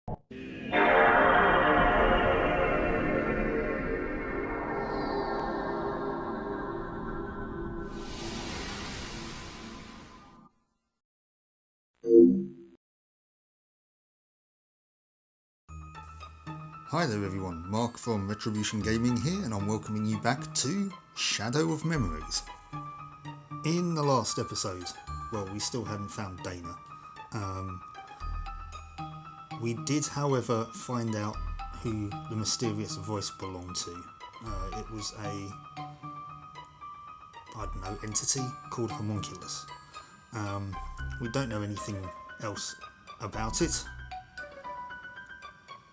Hi there everyone, Mark from Retribution Gaming here, and I'm welcoming you back to Shadow of Memories. In the last episode, well, we still hadn't found Dana. We did, however, find out who the mysterious voice belonged to. It was entity called Homunculus. We don't know anything else about it.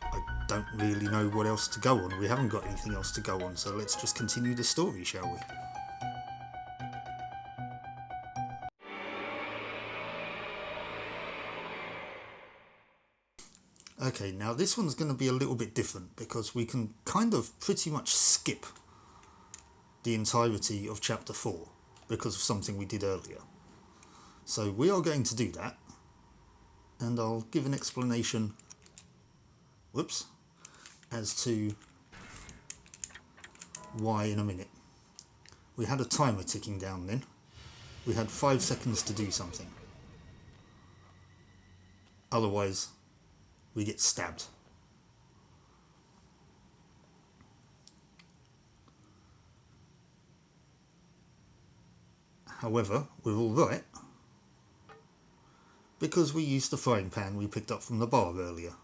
I don't really know what else to go on. We haven't got anything else to go on, so let's just continue the story, shall we? Okay, now this one's going to be a little bit different because we can kind of pretty much skip the entirety of chapter 4 because of something we did earlier. So we are going to do that, and I'll give an explanation as to why in a minute. We had a timer ticking down then. We had 5 seconds to do something. Otherwise, we get stabbed. However, we're alright because we used the frying pan we picked up from the bar earlier.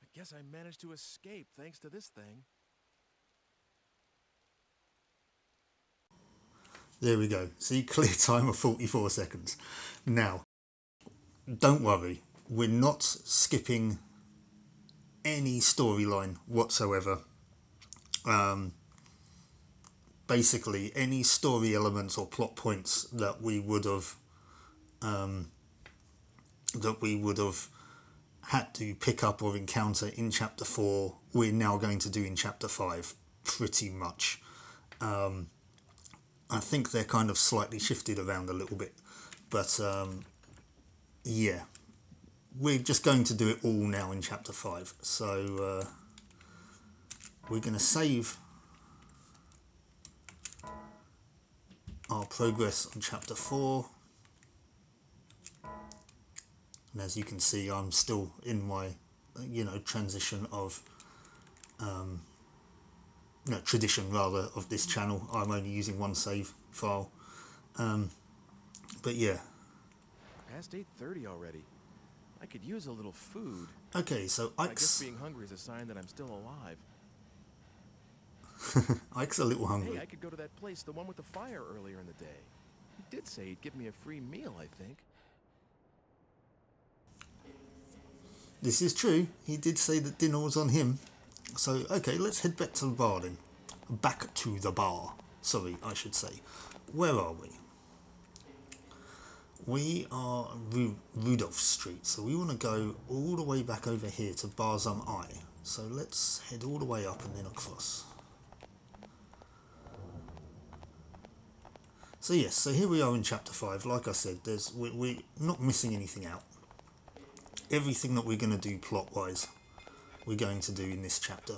I guess I managed to escape thanks to this thing. There we go. See, clear time of 44 seconds. Now, don't worry, we're not skipping any storyline whatsoever. Basically, any story elements or plot points that we would have had to pick up or encounter in chapter 4, we're now going to do in chapter 5, pretty much. I think they're kind of slightly shifted around a little bit, but yeah, we're just going to do it all now in chapter 5. So we're going to save our progress on chapter 4, and as you can see, I'm still in my transition of tradition rather of this channel. I'm only using one save file, but yeah. Past 8:30 already. I could use a little food. Okay, so I guess being hungry is a sign that I'm still alive. Ike's a little hungry. Hey, I could go to that place, the one with the fire earlier in the day. He did say he'd give me a free meal, I think. This is true. He did say that dinner was on him. So, okay, let's head back to the bar then. Back to the bar. Sorry, I should say. Where are we? We are Rudolph Street, so we want to go all the way back over here to Barzum Eye. So let's head all the way up and then across. So yes, so here we are in chapter 5. Like I said, we're not missing anything out. Everything that we're going to do plot-wise, we're going to do in this chapter.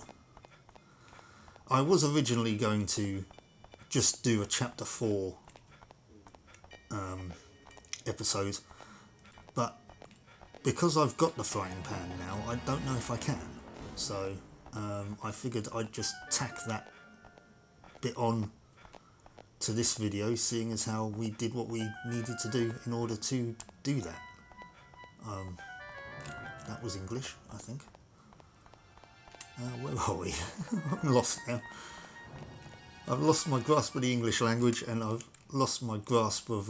I was originally going to just do a chapter 4 episode, but because I've got the frying pan now, I don't know if I can. So I figured I'd just tack that bit on to this video, seeing as how we did what we needed to do in order to do that. That was English, I think. Where are we? I'm lost now. I've lost my grasp of the English language, and I've lost my grasp of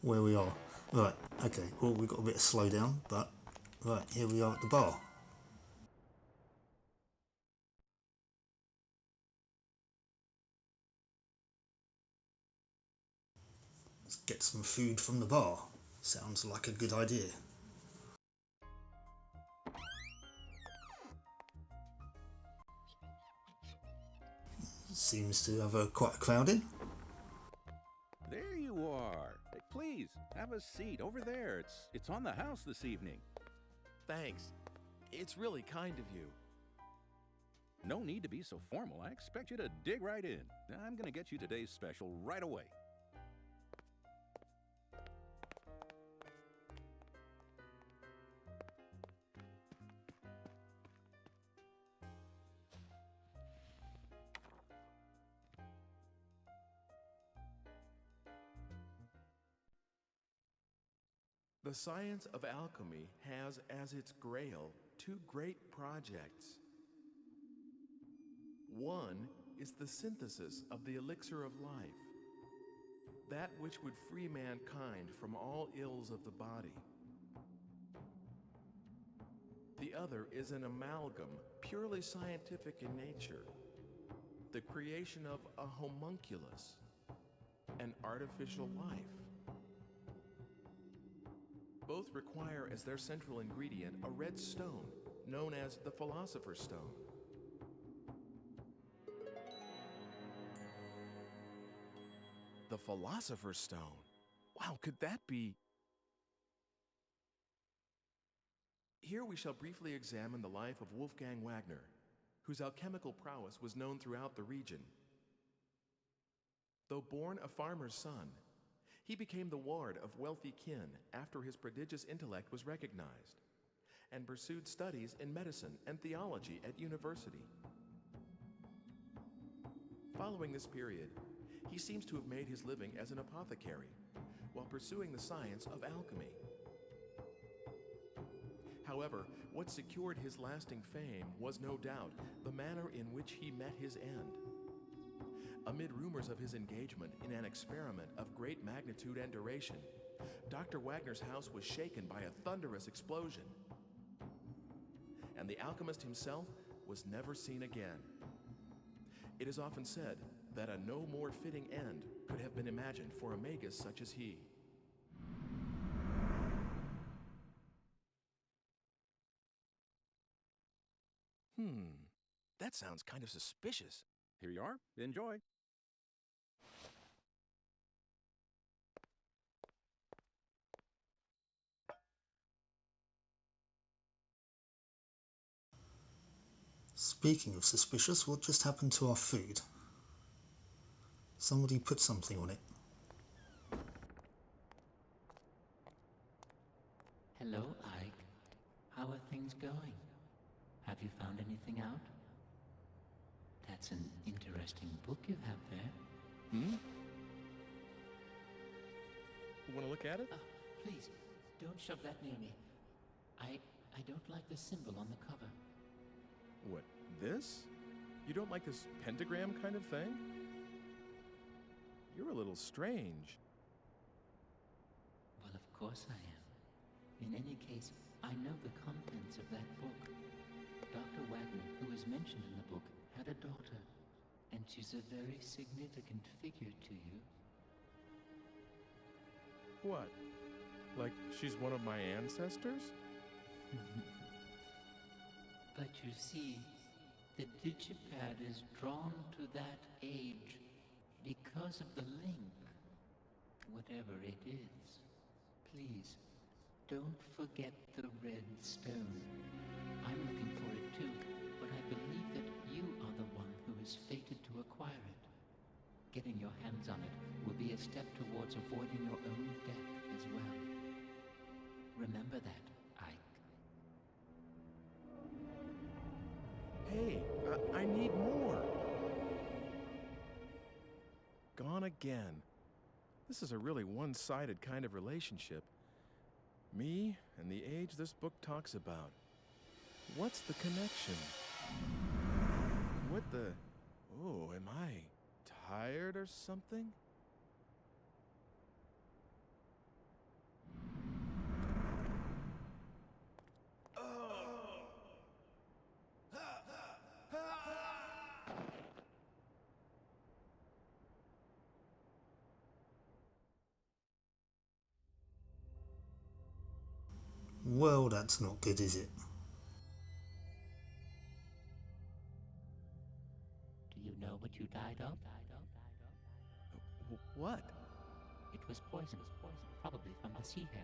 where we are. Right, okay, well, we've got a bit of slowdown, but right, here we are at the bar. Let's get some food from the bar. Sounds like a good idea. Seems to have quite a crowd in. There you are. Hey, please, have a seat over there. It's on the house this evening. Thanks. It's really kind of you. No need to be so formal. I expect you to dig right in. I'm gonna get you today's special right away. The science of alchemy has as its grail two great projects. One is the synthesis of the elixir of life, that which would free mankind from all ills of the body. The other is an amalgam, purely scientific in nature, the creation of a homunculus, an artificial life. Both require as their central ingredient a red stone, known as the Philosopher's Stone. The Philosopher's Stone? Wow, could that be? Here we shall briefly examine the life of Wolfgang Wagner, whose alchemical prowess was known throughout the region. Though born a farmer's son, he became the ward of wealthy kin after his prodigious intellect was recognized, and pursued studies in medicine and theology at university. Following this period, he seems to have made his living as an apothecary while pursuing the science of alchemy. However, what secured his lasting fame was no doubt the manner in which he met his end. Amid rumors of his engagement in an experiment of great magnitude and duration, Dr. Wagner's house was shaken by a thunderous explosion, and the alchemist himself was never seen again. It is often said that a no more fitting end could have been imagined for a magus such as he. That sounds kind of suspicious. Here you are. Enjoy. Speaking of suspicious, what just happened to our food? Somebody put something on it. Hello, Ike. How are things going? Have you found anything out? That's an interesting book you have there. You want to look at it? Please, don't shove that near me. I don't like the symbol on the cover. What, this? You don't like this pentagram kind of thing? You're a little strange. Well, of course I am. In any case, I know the contents of that book. Dr. Wagner, who is mentioned in the book, had a daughter, and she's a very significant figure to you. What? Like she's one of my ancestors? But you see, the digipad is drawn to that age because of the link, whatever it is. Please, don't forget the red stone. I'm looking for it too, but I believe that you are the one who is fated to acquire it. Getting your hands on it will be a step towards avoiding your own death as well. Remember that, Ike. Hey, I need more. Gone again. This is a really one-sided kind of relationship. Me and the age this book talks about. What's the connection? What the... Oh, am I tired or something? Well, that's not good, is it? Do you know what you died of? What? It was poison, probably from the sea hare.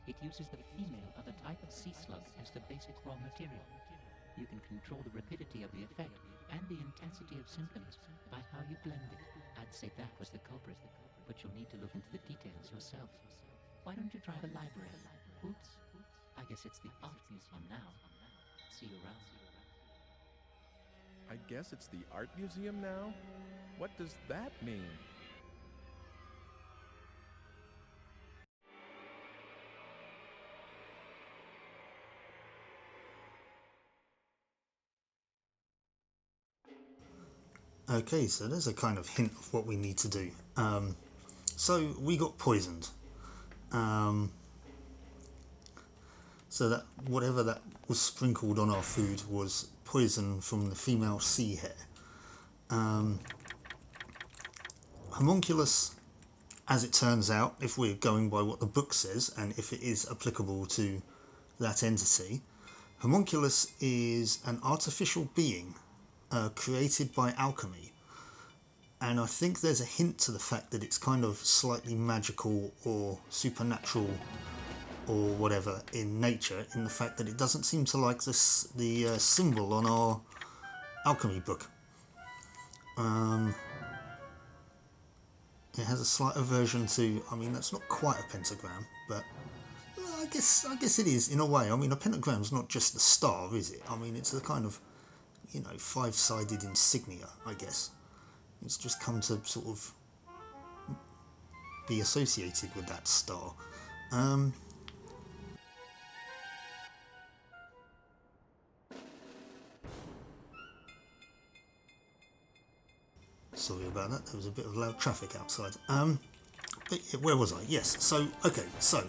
It uses the female of a type of sea slug as the basic raw material. You can control the rapidity of the effect and the intensity of symptoms by how you blend it. I'd say that was the culprit, but you'll need to look into the details yourself. Why don't you try the library? Oops, I guess it's the art museum now. See you around. I guess it's the art museum now? What does that mean? Okay, so there's a kind of hint of what we need to do. So we got poisoned. So that whatever that was sprinkled on our food was poison from the female sea hare. Homunculus, as it turns out, if we're going by what the book says, and if it is applicable to that entity, Homunculus is an artificial being created by alchemy. And I think there's a hint to the fact that it's kind of slightly magical or supernatural or whatever in nature, in the fact that it doesn't seem to like the symbol on our alchemy book. It has a slight aversion to, I mean, that's not quite a pentagram, but I guess it is in a way. I mean, a pentagram's not just the star, is it? I mean, it's a kind of, five-sided insignia, I guess. It's just come to sort of be associated with that star. Sorry about that. There was a bit of loud traffic outside. But where was I? Yes. So okay. So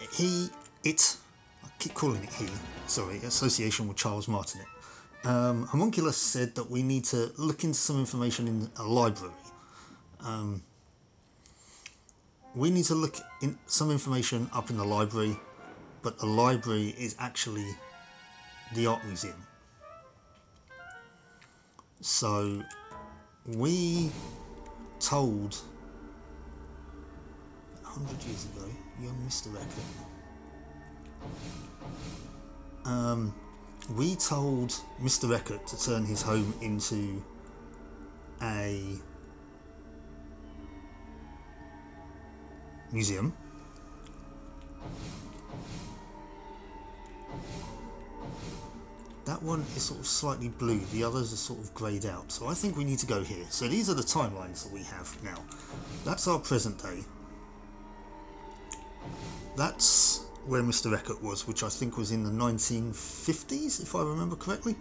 I keep calling it he. Sorry, association with Charles Martinet. Homunculus said that we need to look into some information in a library. We need to look in some information up in the library, but the library is actually the art museum. So we told 100 years ago, young Mr. Eckert, we told Mr. Eckert to turn his home into a museum. That one is sort of slightly blue, the others are sort of greyed out. So I think we need to go here. So these are the timelines that we have now. That's our present day. That's where Mr. Eckert was, which I think was in the 1950s, if I remember correctly.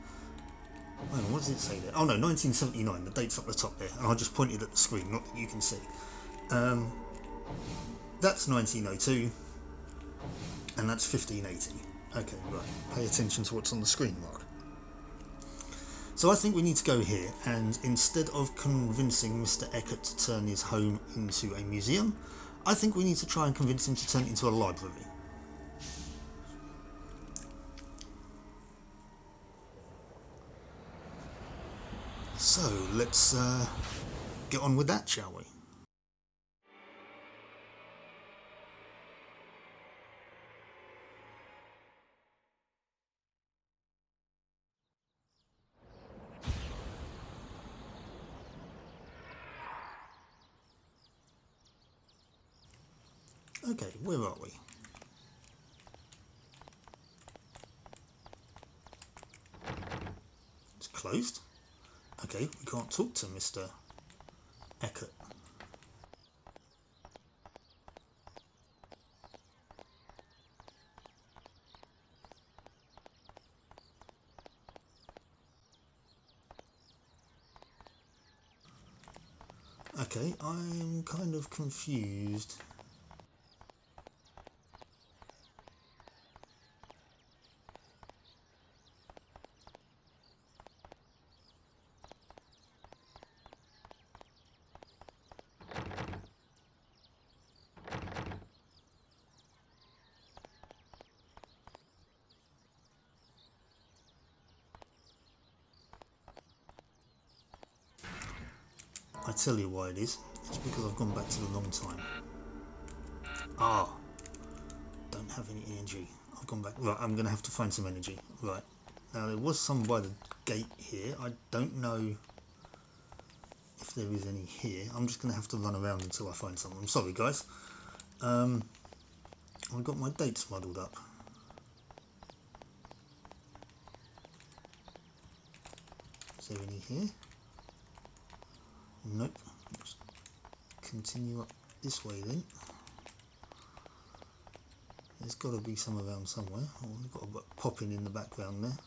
Hang on, what does it say there? Oh no, 1979, the date's up the top there. And I just pointed at the screen, not that you can see. That's 1902, and that's 1580. Okay, right, pay attention to what's on the screen, Mark. So I think we need to go here, and instead of convincing Mr. Eckert to turn his home into a museum, I think we need to try and convince him to turn it into a library. So let's get on with that, shall we? Okay, where are we? It's closed. Okay, we can't talk to Mr. Eckert. Okay, I'm kind of confused. I tell you why it is. It's because I've gone back to the long time. Ah, don't have any energy. I've gone back. Right, I'm going to have to find some energy. Right, now there was some by the gate here. I don't know if there is any here. I'm just going to have to run around until I find some. I'm sorry, guys. I've got my dates muddled up. Is there any here? Nope. Let's continue up this way then. There's got to be some around somewhere. Oh, we've got a popping in the background there.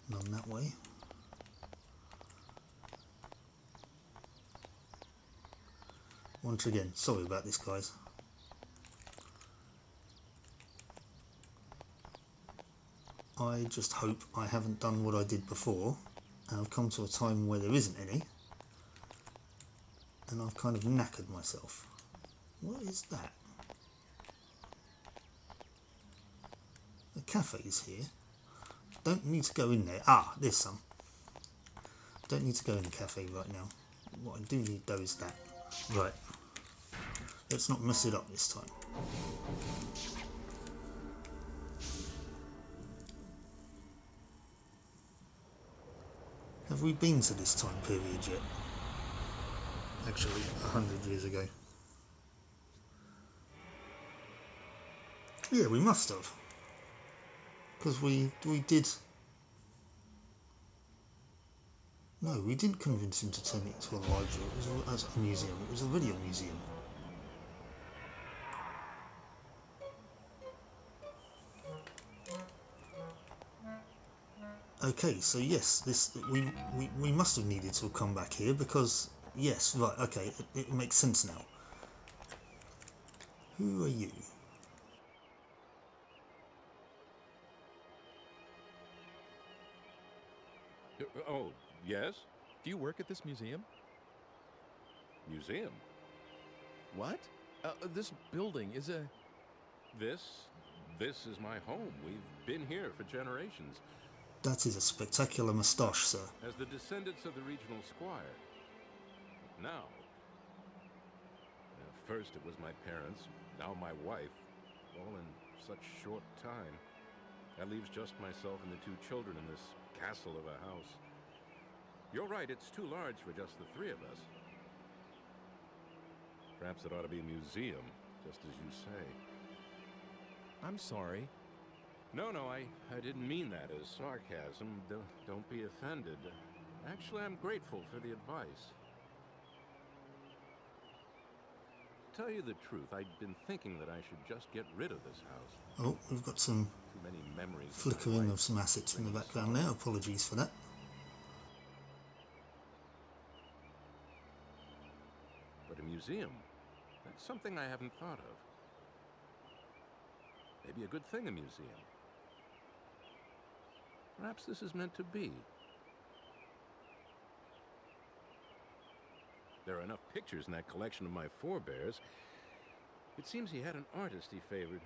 None that way. Once again, sorry about this, guys. I just hope I haven't done what I did before and I've come to a time where there isn't any and I've kind of knackered myself. What is that? The cafe's here. Don't need to go in there. Ah, there's some. Don't need to go in the cafe right now. What I do need though is that. Right. Let's not mess it up this time. Have we been to this time period yet? Actually, 100 years ago. Yeah, we must have. Because we did... No, we didn't convince him to turn it into a library. It was a museum. It was already a museum. Okay, so yes, this we must have needed to come back here because yes, right, okay, it makes sense now. Who are you? Oh, yes? Do you work at this museum? Museum? What? This building is a... This is my home. We've been here for generations. That is a spectacular moustache, sir. As the descendants of the regional squire. Now, first it was my parents, now my wife, all in such short time. That leaves just myself and the two children in this castle of a house. You're right, it's too large for just the three of us. Perhaps it ought to be a museum, just as you say. I'm sorry. No, I didn't mean that as sarcasm. Don't be offended. Actually, I'm grateful for the advice. To tell you the truth, I'd been thinking that I should just get rid of this house. Oh, we've got some Too many memories of my flickering wife of some assets in the bringing background sorrow. there. Apologies for that. But a museum, that's something I haven't thought of. Maybe a good thing, a museum. Perhaps this is meant to be. There are enough pictures in that collection of my forebears. It seems he had an artist he favored.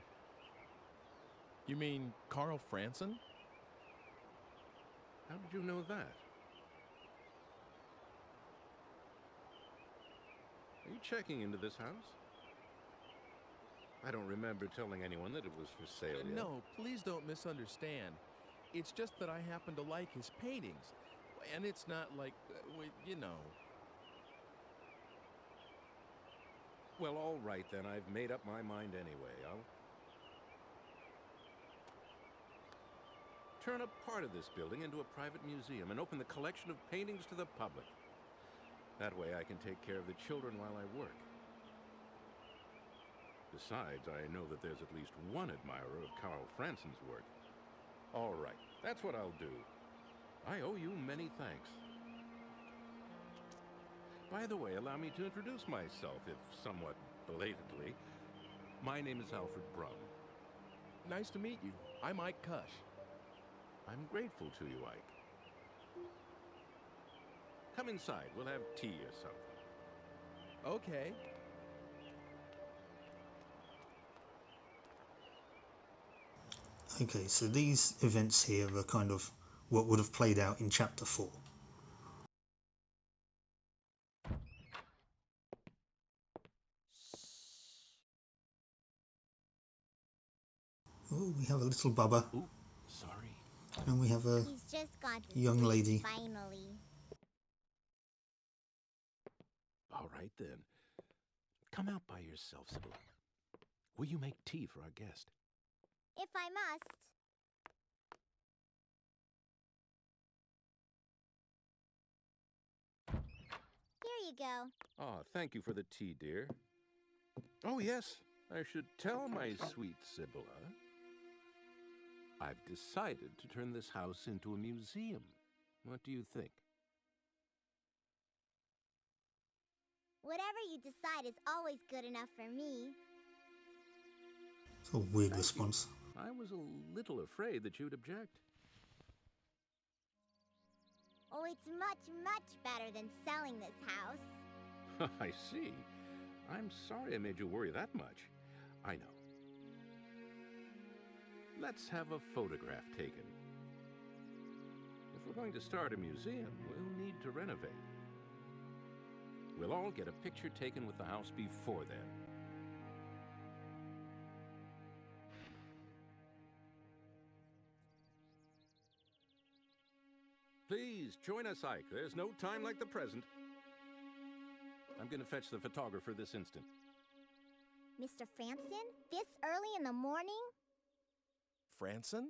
You mean Carl Franson? How did you know that? Are you checking into this house? I don't remember telling anyone that it was for sale yet. No, please don't misunderstand. It's just that I happen to like his paintings. And it's not like, you know. Well, all right then. I've made up my mind anyway. I'll turn a part of this building into a private museum and open the collection of paintings to the public. That way I can take care of the children while I work. Besides, I know that there's at least one admirer of Carl Franson's work. All right, that's what I'll do. I owe you many thanks. By the way, allow me to introduce myself, if somewhat belatedly. My name is Alfred Brum. Nice to meet you. I'm Ike Kush. I'm grateful to you, Ike. Come inside. We'll have tea or something. Okay. Okay, so these events here are kind of what would have played out in chapter 4. Oh, we have a little Bubba, Ooh, sorry. and we have a He's just gone to young sleep, lady. finally. All right, then. Come out by yourself, Sybil. Will you make tea for our guest? If I must. Here you go. Ah, thank you for the tea, dear. Oh, yes, I should tell my sweet Sibylla. I've decided to turn this house into a museum. What do you think? Whatever you decide is always good enough for me. It's a weird Thank response. you. I was a little afraid that you'd object. Oh, it's much, much better than selling this house. I see. I'm sorry I made you worry that much. I know. Let's have a photograph taken. If we're going to start a museum, we'll need to renovate. We'll all get a picture taken with the house before then. Please, join us, Ike. There's no time like the present. I'm going to fetch the photographer this instant. Mr. Franson? This early in the morning? Franson?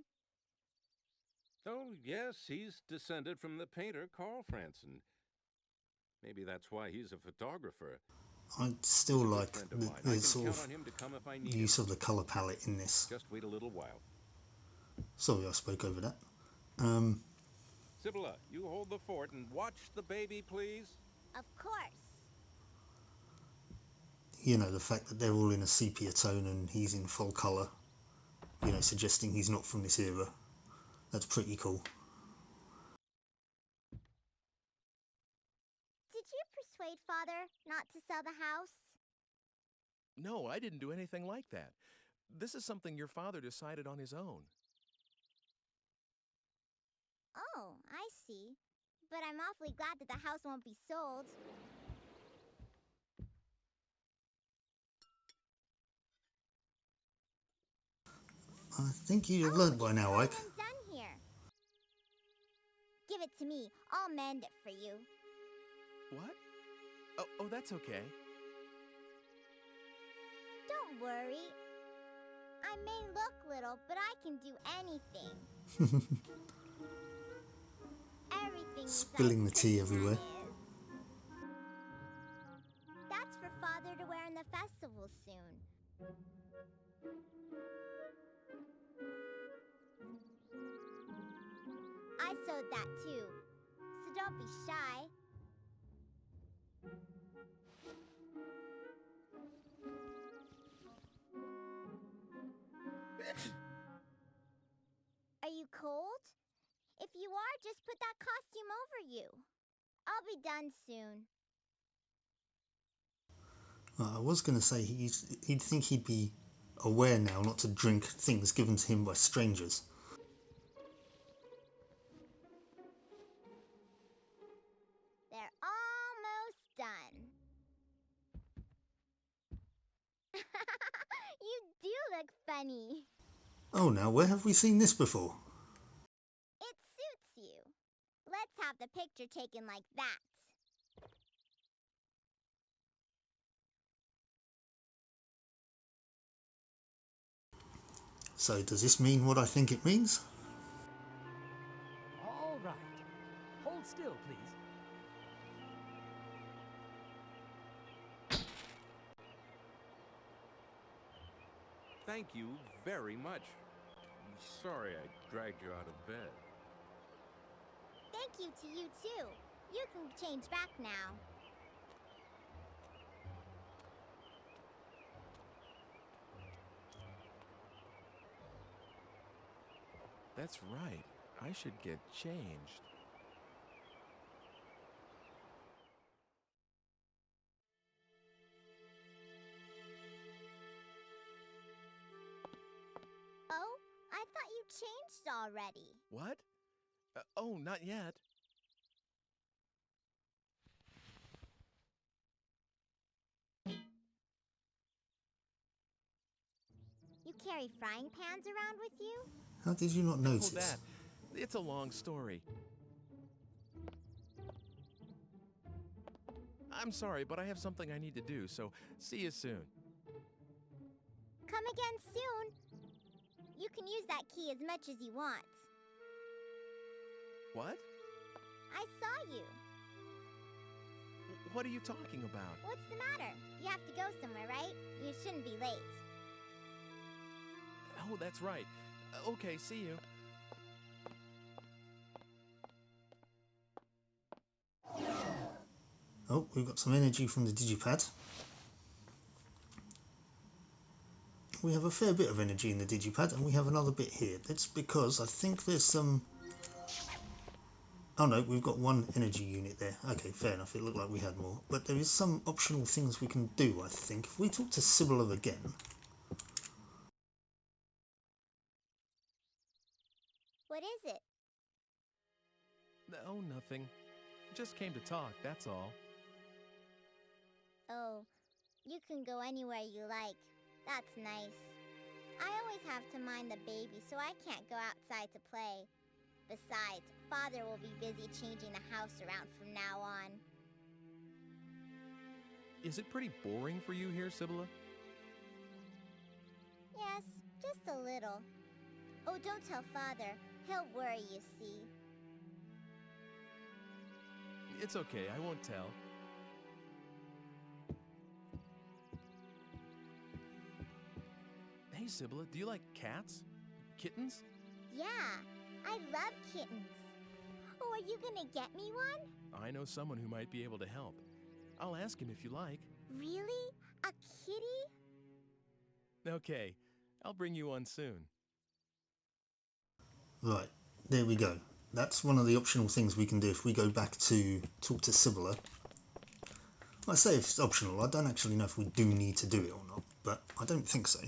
Oh, yes, he's descended from the painter Carl Franson. Maybe that's why he's a photographer. I still He's a good like friend of mine. I the can sort count of on him to come if I need use him. of the colour palette in this. Just wait a little while. Sorry I spoke over that. Sibylla, you hold the fort and watch the baby, please. Of course. You know, the fact that they're all in a sepia tone and he's in full colour, you know, suggesting he's not from this era. That's pretty cool. Did you persuade Father not to sell the house? No, I didn't do anything like that. This is something your father decided on his own. Oh, I see. But I'm awfully glad that the house won't be sold. I think you've learned by it's now, all Ike. been done here. Give it to me. I'll mend it for you. What? Oh, that's okay. Don't worry. I may look little, but I can do anything. Everything Spilling the besides tea cooking, everywhere. that is. That's for Father to wear in the festival soon. I sewed that too, so don't be shy. Are you cold? If you are, just put that costume over you. I'll be done soon. I was going to say he'd think he'd be aware now not to drink things given to him by strangers. They're almost done. You do look funny. Oh, now, where have we seen this before? It suits you. Let's have the picture taken like that. So does this mean what I think it means? All right. Hold still, please. Thank you very much. I'm sorry I dragged you out of bed. Thank you to you too. You can change back now. That's right. I should get changed. Oh, I thought you changed already. What? Oh, not yet. You carry frying pans around with you? How did you not Oh, notice? that. It's a long story. I'm sorry, but I have something I need to do, so see you soon. Come again soon. You can use that key as much as you want. What? I saw you. What are you talking about? What's the matter? You have to go somewhere, right? You shouldn't be late. Oh, that's right. Okay, see you. Oh, we've got some energy from the digipad. We have a fair bit of energy in the digipad, and we have another bit here. That's because I think there's some... Oh no, we've got one energy unit there. Okay, fair enough. It looked like we had more. But there is some optional things we can do, I think. If we talk to Sibylla again... What is it? Oh, nothing. Just came to talk, that's all. Oh, you can go anywhere you like. That's nice. I always have to mind the baby, so I can't go outside to play. Besides, Father will be busy changing the house around from now on. Is it pretty boring for you here, Sibylla? Yes, just a little. Oh, don't tell Father. He'll worry, you see. It's okay, I won't tell. Hey, Sibylla, do you like cats? Kittens? Yeah, I love kittens. Oh, are you gonna get me one? I know someone who might be able to help. I'll ask him if you like. Really? A kitty? Okay, I'll bring you one soon. Right, there we go. That's one of the optional things we can do if we go back to talk to Sibylla. I say if it's optional, I don't actually know if we do need to do it or not, but I don't think so.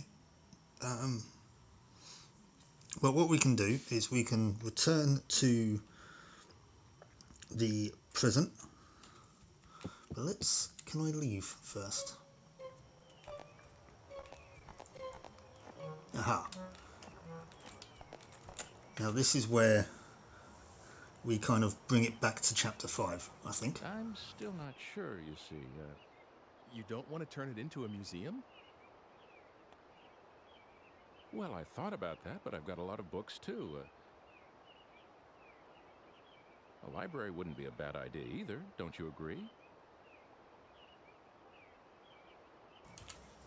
But what we can do is we can return to the present. But can I leave first? Aha. Now this is where we kind of bring it back to chapter 5, I think. I'm still not sure, you see. You don't want to turn it into a museum? Well, I thought about that, but I've got a lot of books, too. A library wouldn't be a bad idea either, don't you agree?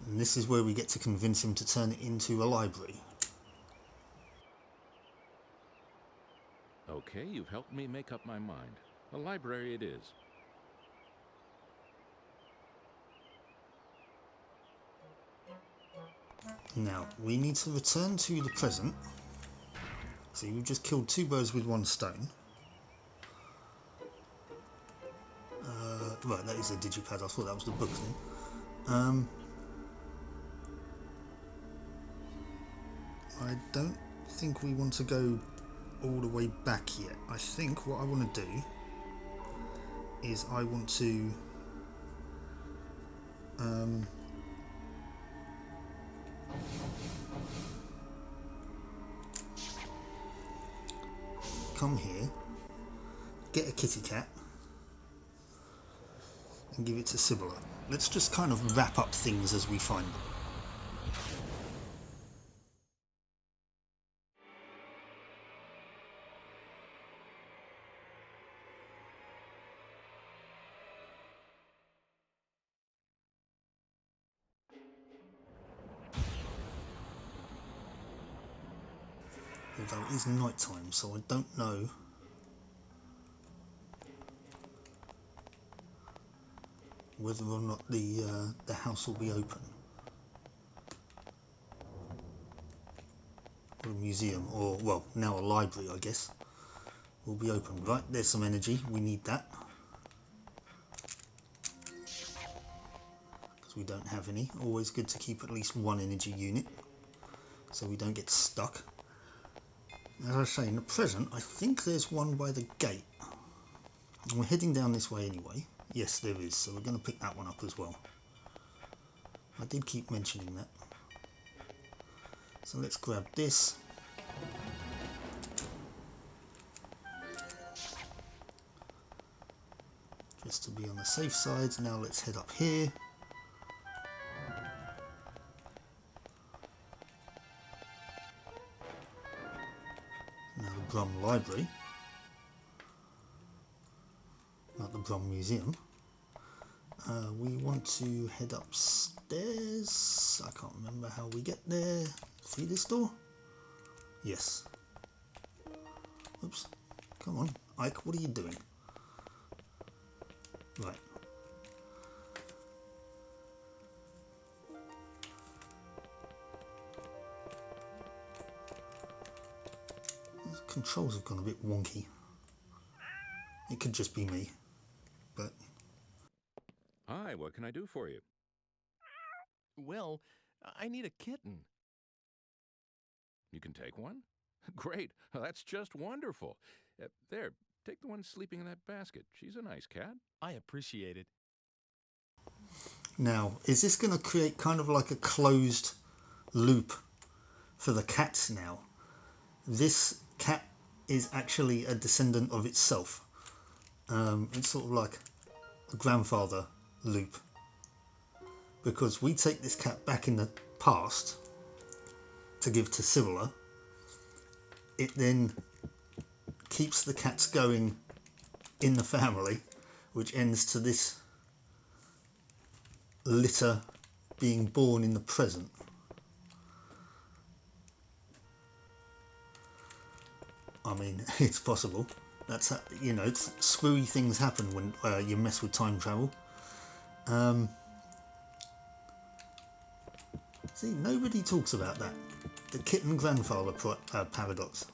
And this is where we get to convince him to turn it into a library. Okay, you've helped me make up my mind. A library it is. Now, we need to return to the present. See, we've just killed 2 birds with 1 stone. Right, that is a digipad. I thought that was the book then. I don't think we want to go all the way back yet. I think what I want to do is I want to come here, get a kitty cat and give it to Sibylla. Let's just kind of wrap up things as we find them. Although it is night time, so I don't know whether or not the house will be open. Or a museum, or, well, now a library, I guess, will be open. Right, there's some energy. We need that. Because we don't have any. Always good to keep at least 1 energy unit, so we don't get stuck. As I say, in the present, I think there's one by the gate. And we're heading down this way anyway. Yes, there is, so we're going to pick that one up as well. I did keep mentioning that. So let's grab this. Just to be on the safe side. Now let's head up here. Now the Brum Library. Not the Brum Museum. We want to head upstairs. I can't remember how we get there. Through this door? Yes. Oops. Come on. Ike, what are you doing? Right. The controls have gone a bit wonky. It could just be me. But Hi, what can I do for you? Well, I need a kitten. You can take one? Great, that's just wonderful. There, take the one sleeping in that basket. She's a nice cat. I appreciate it. now, is this going to create kind of like a closed loop for the cats now? This cat is actually a descendant of itself. It's sort of like a grandfather loop. Because we take this cat back in the past to give to Civilla. It then keeps the cats going in the family, which ends to this litter being born in the present. I mean, it's possible. That's how, you know, it's screwy things happen when you mess with time travel. See, nobody talks about that. The kitten grandfather paradox.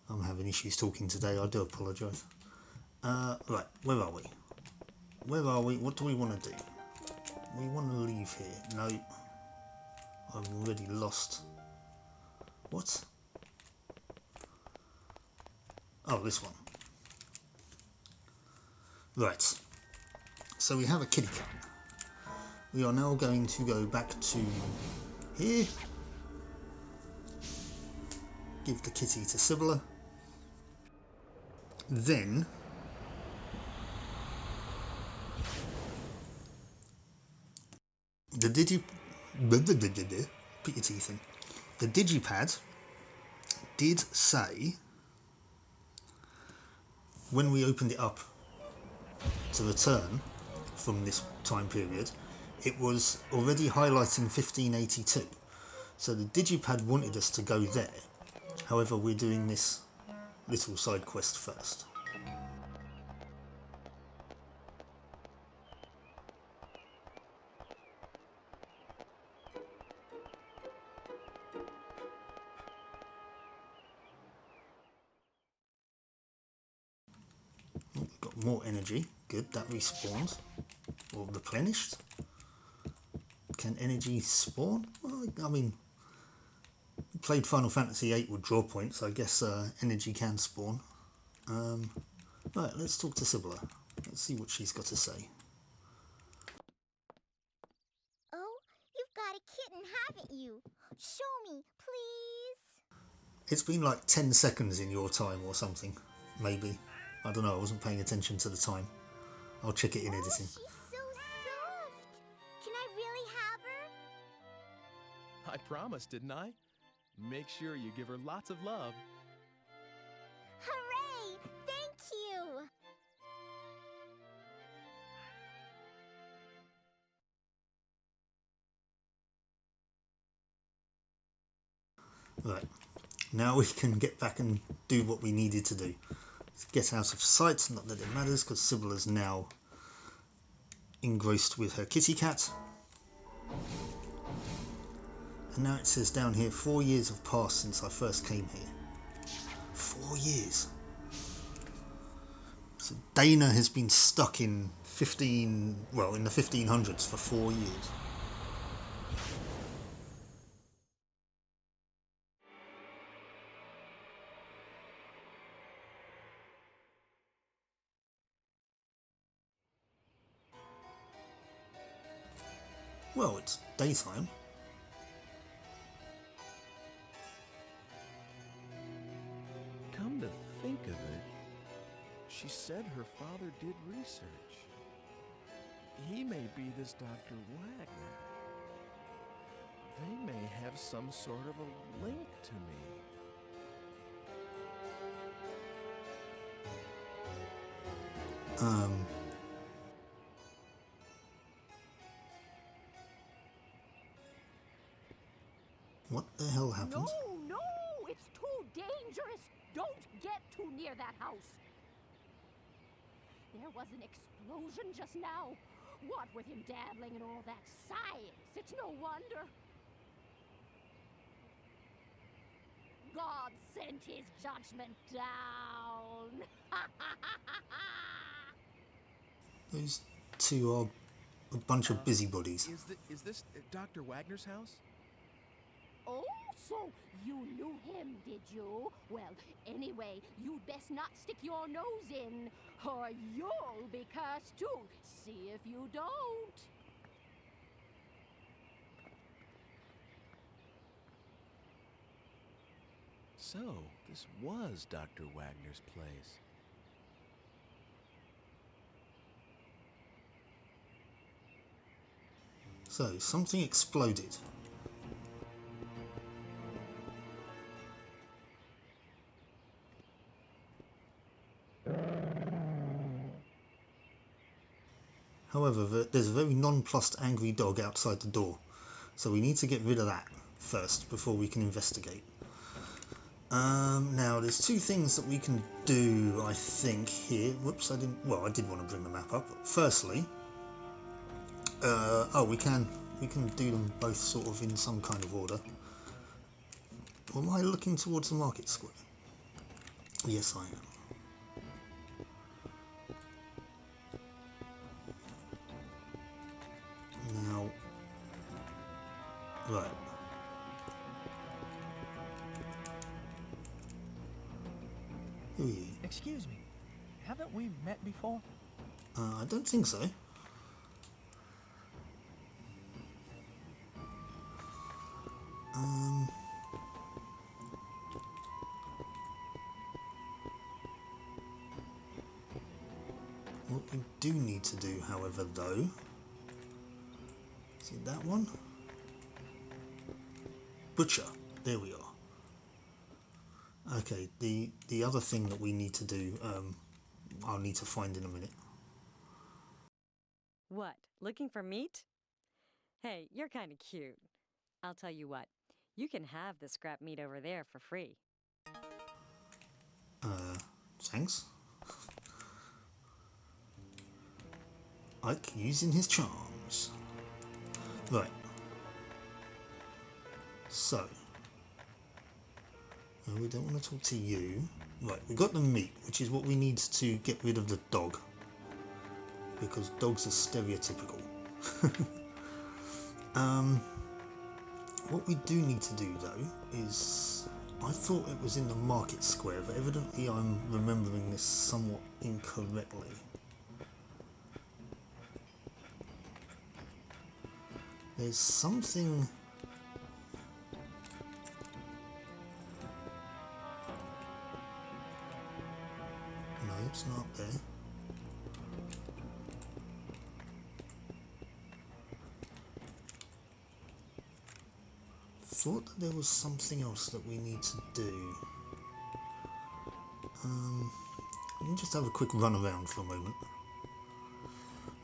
I'm having issues talking today. I do apologise. Right, where are we? Where are we? What do we want to do? We want to leave here. No, I've already lost. What? Oh, this one. Right. So we have a kitty cat. We are now going to go back to here. Give the kitty to Civilla. Then the put your teeth in. The digipad did say when we opened it up to return from this time period, it was already highlighting 1582. So the digipad wanted us to go there. However, we're doing this little side quest first. Oh, we've got more energy. Good, that respawns. Or replenished. Can energy spawn? Well, I mean, played Final Fantasy VIII with draw points. I guess energy can spawn. Right, let's talk to Civilla. Let's see what she's got to say. Oh, you've got a kitten, haven't you? Show me, please. It's been like 10 seconds in your time or something. Maybe. I don't know, I wasn't paying attention to the time. I'll check it in Oh, editing. she's so soft. Can I really have her? I promised, didn't I? Make sure you give her lots of love. Hooray! Thank you! Right, now we can get back and do what we needed to do. Let's get out of sight, not that it matters, because Civilla's now engrossed with her kitty cat. And now it says down here, 4 years have passed since I first came here. 4 years. So Dana has been stuck in in the 1500s for 4 years. Well, it's daytime. She said her father did research. He may be this Dr. Wagner. They may have some sort of a link to me. What the hell happened? No, it's too dangerous. Don't get too near that house. There was an explosion just now. What with him dabbling in all that science, it's no wonder. God sent his judgment down. Those two are a bunch of busybodies. Is this Dr. Wagner's house? Oh, so you knew him, did you? Well, anyway, you'd best not stick your nose in, or you'll be cursed too. See if you don't. So, this was Dr. Wagner's place. So, something exploded. However, there's a very nonplussed angry dog outside the door, so we need to get rid of that first before we can investigate. Now, there's two things that we can do, I think, here. Whoops, I did want to bring the map up. Firstly, we can do them both sort of in some kind of order. Or am I looking towards the market square? Yes, I am. Now, right. Who are you? Excuse me, haven't we met before? I don't think so. What we do need to do, however, though, is it that one? Butcher. There we are. Okay, the other thing that we need to do, I'll need to find in a minute. What, looking for meat? Hey, you're kind of cute. I'll tell you what, you can have the scrap meat over there for free. Thanks. Ike using his charms. Right. So. We don't want to talk to you. Right, we got the meat, which is what we need to get rid of the dog. Because dogs are stereotypical. What we do need to do, though, is... I thought it was in the market square, but evidently I'm remembering this somewhat incorrectly. There's something... No, it's not there. Thought that there was something else that we need to do. Let me just have a quick run around for a moment.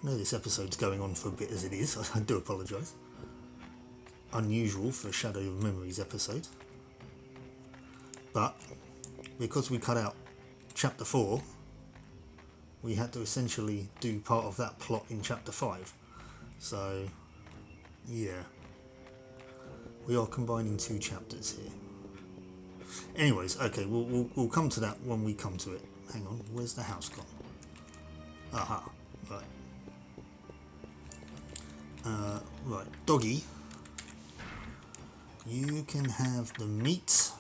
I know this episode's going on for a bit as it is, I do apologise. Unusual for a Shadow of Memories episode. But, because we cut out Chapter 4, we had to essentially do part of that plot in Chapter 5. So, yeah. We are combining two chapters here. Anyways, okay, we'll come to that when we come to it. Hang on, where's the house gone? Aha, right. Right, doggy. You can have the meat.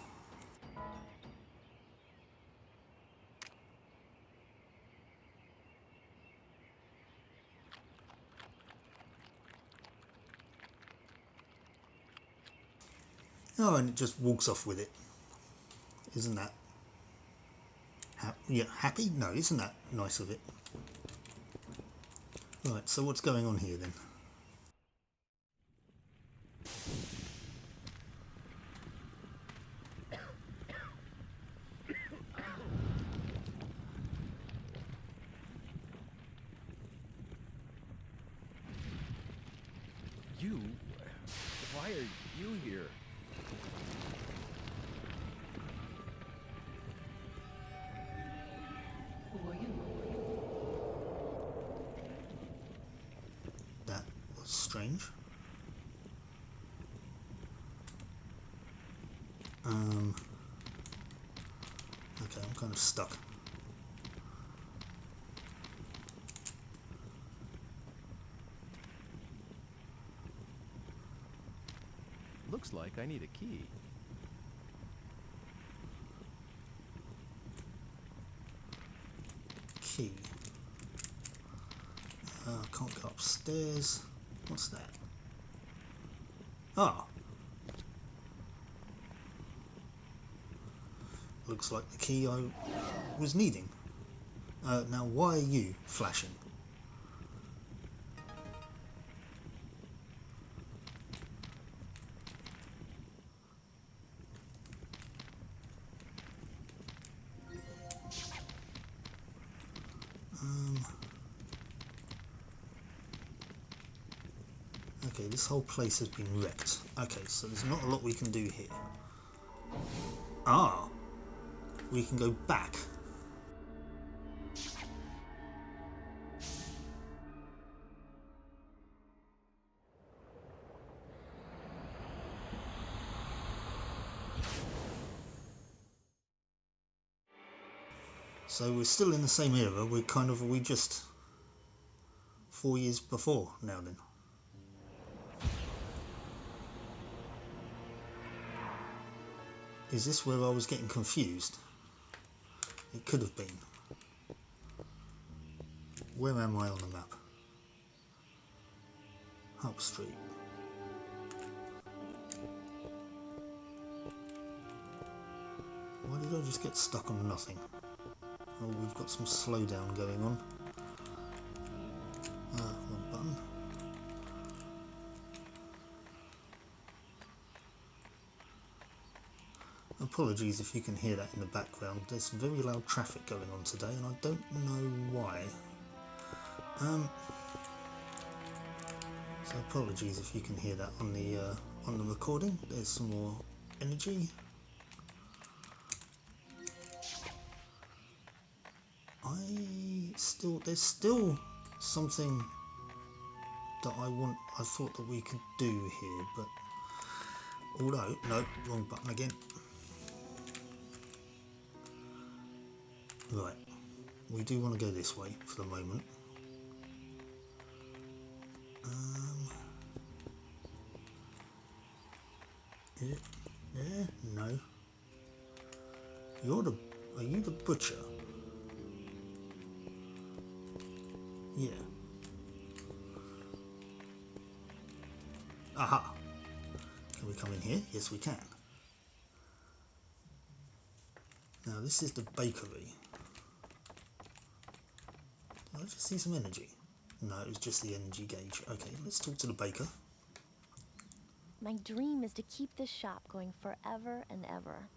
Oh, and it just walks off with it. Isn't that Yeah, happy? No, isn't that nice of it? Right, so what's going on here then? You? Why are you here? Who are you? That was strange. Okay, I'm kind of stuck. Looks like I need a key. Key. Can't go upstairs. What's that? Ah. Looks like the key I was needing. Now, why are you flashing? Okay, this whole place has been wrecked. Okay, so there's not a lot we can do here. Ah, we can go back. So we're still in the same era. We just 4 years before now then. Is this where I was getting confused? It could have been. Where am I on the map? Up Street. Why did I just get stuck on nothing? Oh, we've got some slowdown going on. Wrong button. Apologies if you can hear that in the background. There's some very loud traffic going on today and I don't know why. So apologies if you can hear that on the recording. There's some more energy. There's still something that I thought that we could do here, but although, no, wrong button again. Right, we do want to go this way for the moment. Is it there? No. Are you the butcher? Yeah. Aha! Can we come in here? Yes, we can. Now, this is the bakery. Did I just see some energy? No, it was just the energy gauge. Okay, let's talk to the baker. My dream is to keep this shop going forever and ever.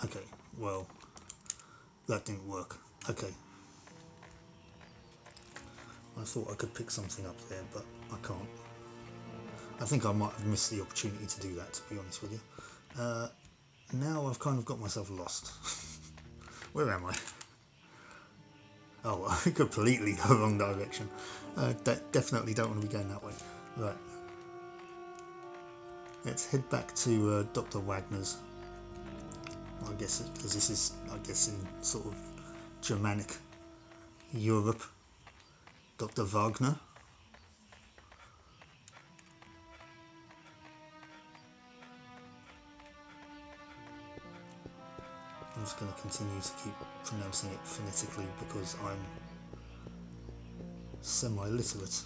Okay, well, that didn't work. Okay. I thought I could pick something up there, but I can't. I think I might have missed the opportunity to do that, to be honest with you. Now I've kind of got myself lost. Where am I? Oh, I completely the wrong direction. Definitely don't want to be going that way. Right. Let's head back to Dr. Wagner's. I guess because this is, in sort of Germanic Europe. Dr. Wagner. I'm just going to continue to keep pronouncing it phonetically because I'm semi-literate.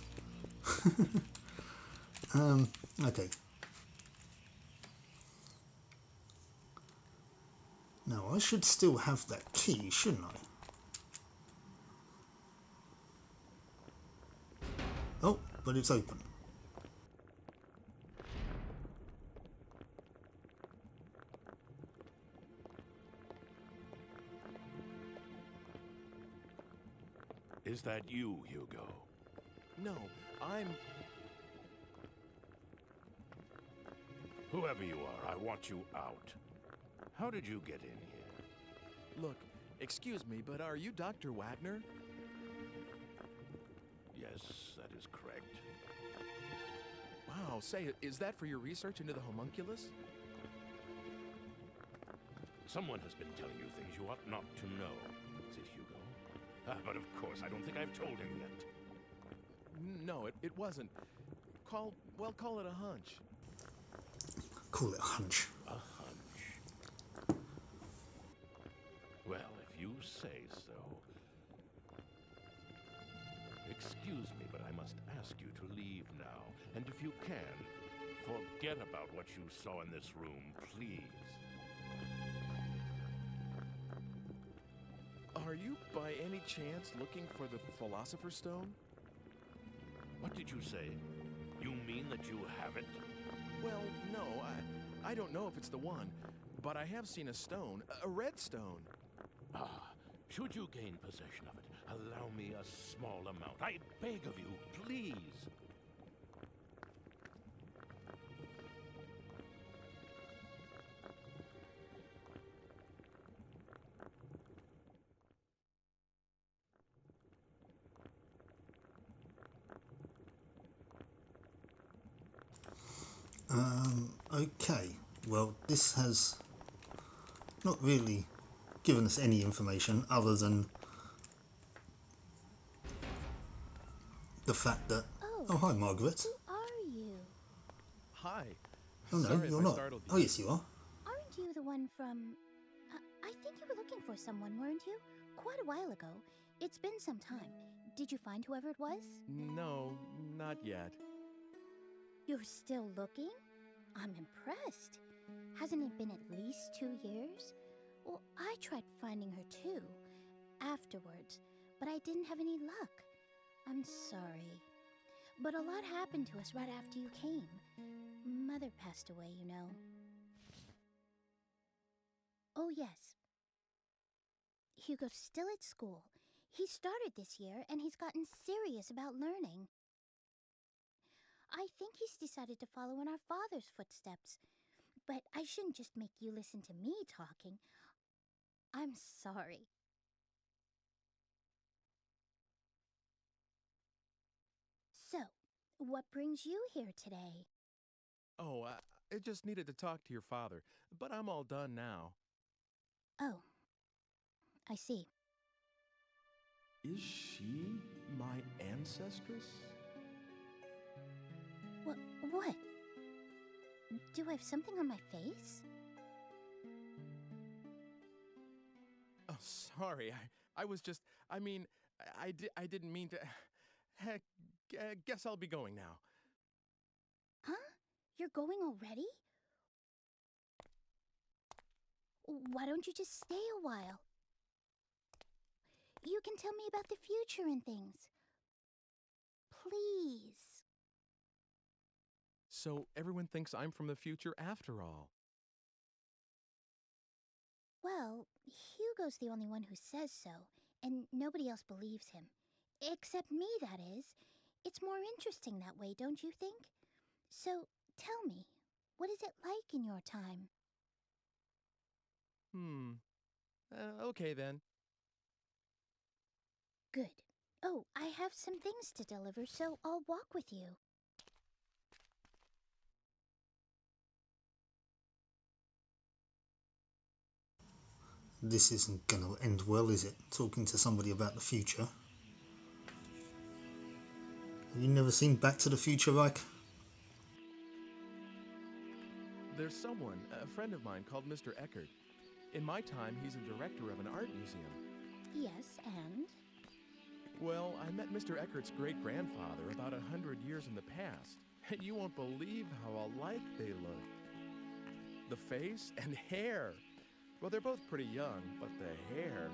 Okay. Now, I should still have that key, shouldn't I? Oh, but it's open. Is that you, Hugo? No, I'm... Whoever you are, I want you out. How did you get in here? Look, excuse me, but are you Dr. Wagner? Yes, that is correct. Wow, say, is that for your research into the homunculus? Someone has been telling you things you ought not to know. Is it Hugo? But of course, I don't think I've told him yet. No, it wasn't. Call it a hunch. Call it a hunch. A hunch. Well, if you say so. Excuse me, but I must ask you to leave now. And if you can, forget about what you saw in this room, please. Are you, by any chance, looking for the Philosopher's Stone? What did you say? You mean that you have it? Well, no, I don't know if it's the one, but I have seen a stone, a red stone. Ah, should you gain possession of it, allow me a small amount. I beg of you, please. Okay. Well, this has not really given us any information other than the fact that... Oh, hi, Margaret. Who are you? Hi. Oh, no, Sorry if you're I not. startled you. Oh, yes, you are. Aren't you the one from... I think you were looking for someone, weren't you? Quite a while ago. It's been some time. Did you find whoever it was? No, not yet. You're still looking? I'm impressed. Hasn't it been at least 2 years? Well, I tried finding her too, afterwards, but I didn't have any luck. I'm sorry. But a lot happened to us right after you came. Mother passed away, you know. Oh, yes. Hugo's still at school. He started this year, and he's gotten serious about learning. I think he's decided to follow in our father's footsteps. But I shouldn't just make you listen to me talking. I'm sorry. So, what brings you here today? Oh, I just needed to talk to your father, but I'm all done now. Oh, I see. Is she my ancestress? What? Do I have something on my face? Oh, sorry. I was just... I mean, I didn't mean to... Heck, guess I'll be going now. Huh? You're going already? Why don't you just stay a while? You can tell me about the future and things. Please. So everyone thinks I'm from the future after all. Well, Hugo's the only one who says so, and nobody else believes him. Except me, that is. It's more interesting that way, don't you think? So, tell me, what is it like in your time? Okay then. Good. Oh, I have some things to deliver, so I'll walk with you. This isn't going to end well, is it? Talking to somebody about the future. Have you never seen Back to the Future, Ike? There's someone, a friend of mine, called Mr. Eckert. In my time, he's a director of an art museum. Yes, and? Well, I met Mr. Eckert's great-grandfather about 100 years in the past, and you won't believe how alike they look. The face and hair. Well, they're both pretty young, but the hair...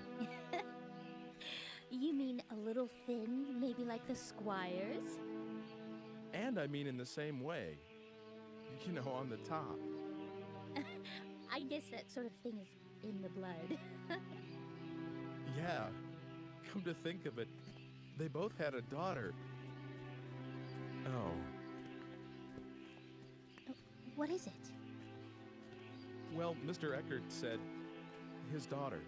You mean a little thin, maybe like the Squires? And I mean in the same way. You know, on the top. I guess that sort of thing is in the blood. Yeah. Come to think of it, they both had a daughter. Oh. What is it? Well, Mr. Eckert said his daughter,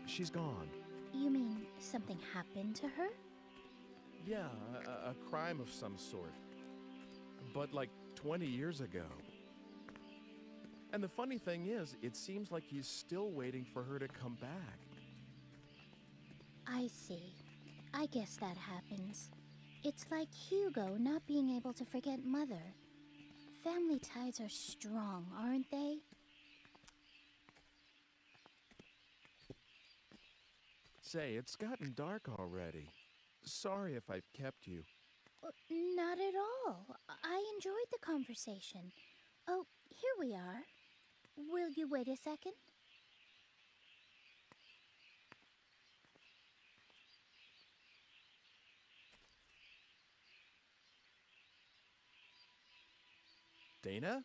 she's gone. You mean something happened to her? Yeah, a crime of some sort. But like 20 years ago. And the funny thing is, it seems like he's still waiting for her to come back. I see. I guess that happens. It's like Hugo not being able to forget Mother. Family ties are strong, aren't they? Say, it's gotten dark already. Sorry if I've kept you. Not at all. I enjoyed the conversation. Oh, here we are. Will you wait a second? Dana?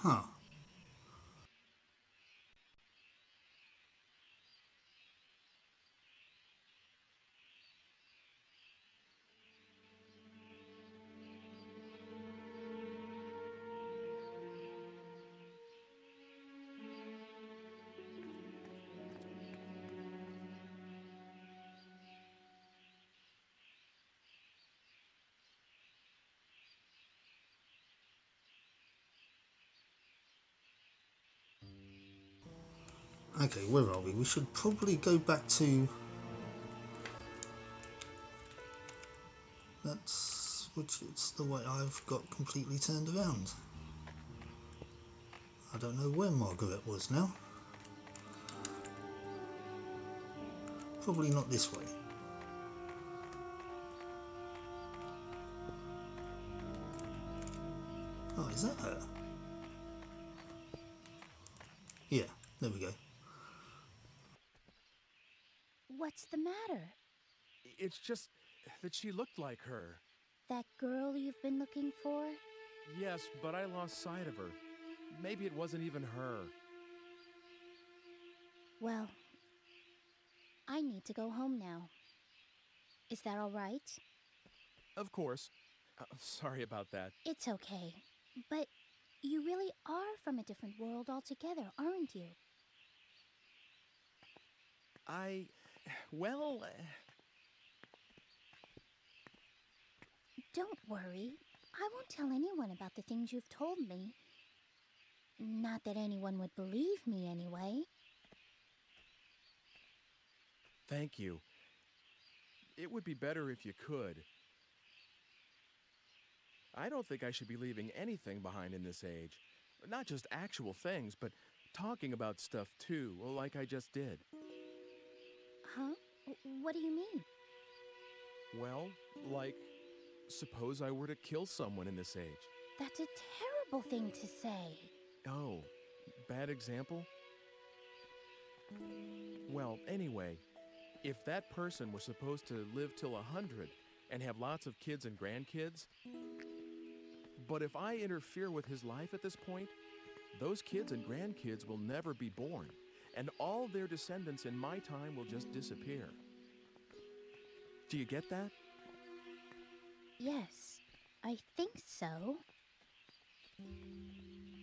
Huh. Okay, where are we? We should probably go back to... which is the way I've got completely turned around. I don't know where Margaret was now. Probably not this way. Oh, is that her? Yeah, there we go. What's the matter? It's just that she looked like her. That girl you've been looking for? Yes, but I lost sight of her. Maybe it wasn't even her. Well, I need to go home now. Is that all right? Of course. Sorry about that. It's okay. But you really are from a different world altogether, aren't you? Well... Don't worry. I won't tell anyone about the things you've told me. Not that anyone would believe me anyway. Thank you. It would be better if you could. I don't think I should be leaving anything behind in this age. Not just actual things, but talking about stuff too, like I just did. Huh? What do you mean? Well, like, suppose I were to kill someone in this age. That's a terrible thing to say. Oh, bad example? Well, anyway, if that person were supposed to live till 100 and have lots of kids and grandkids, but if I interfere with his life at this point, those kids and grandkids will never be born, and all their descendants in my time will just disappear. Do you get that? Yes, I think so.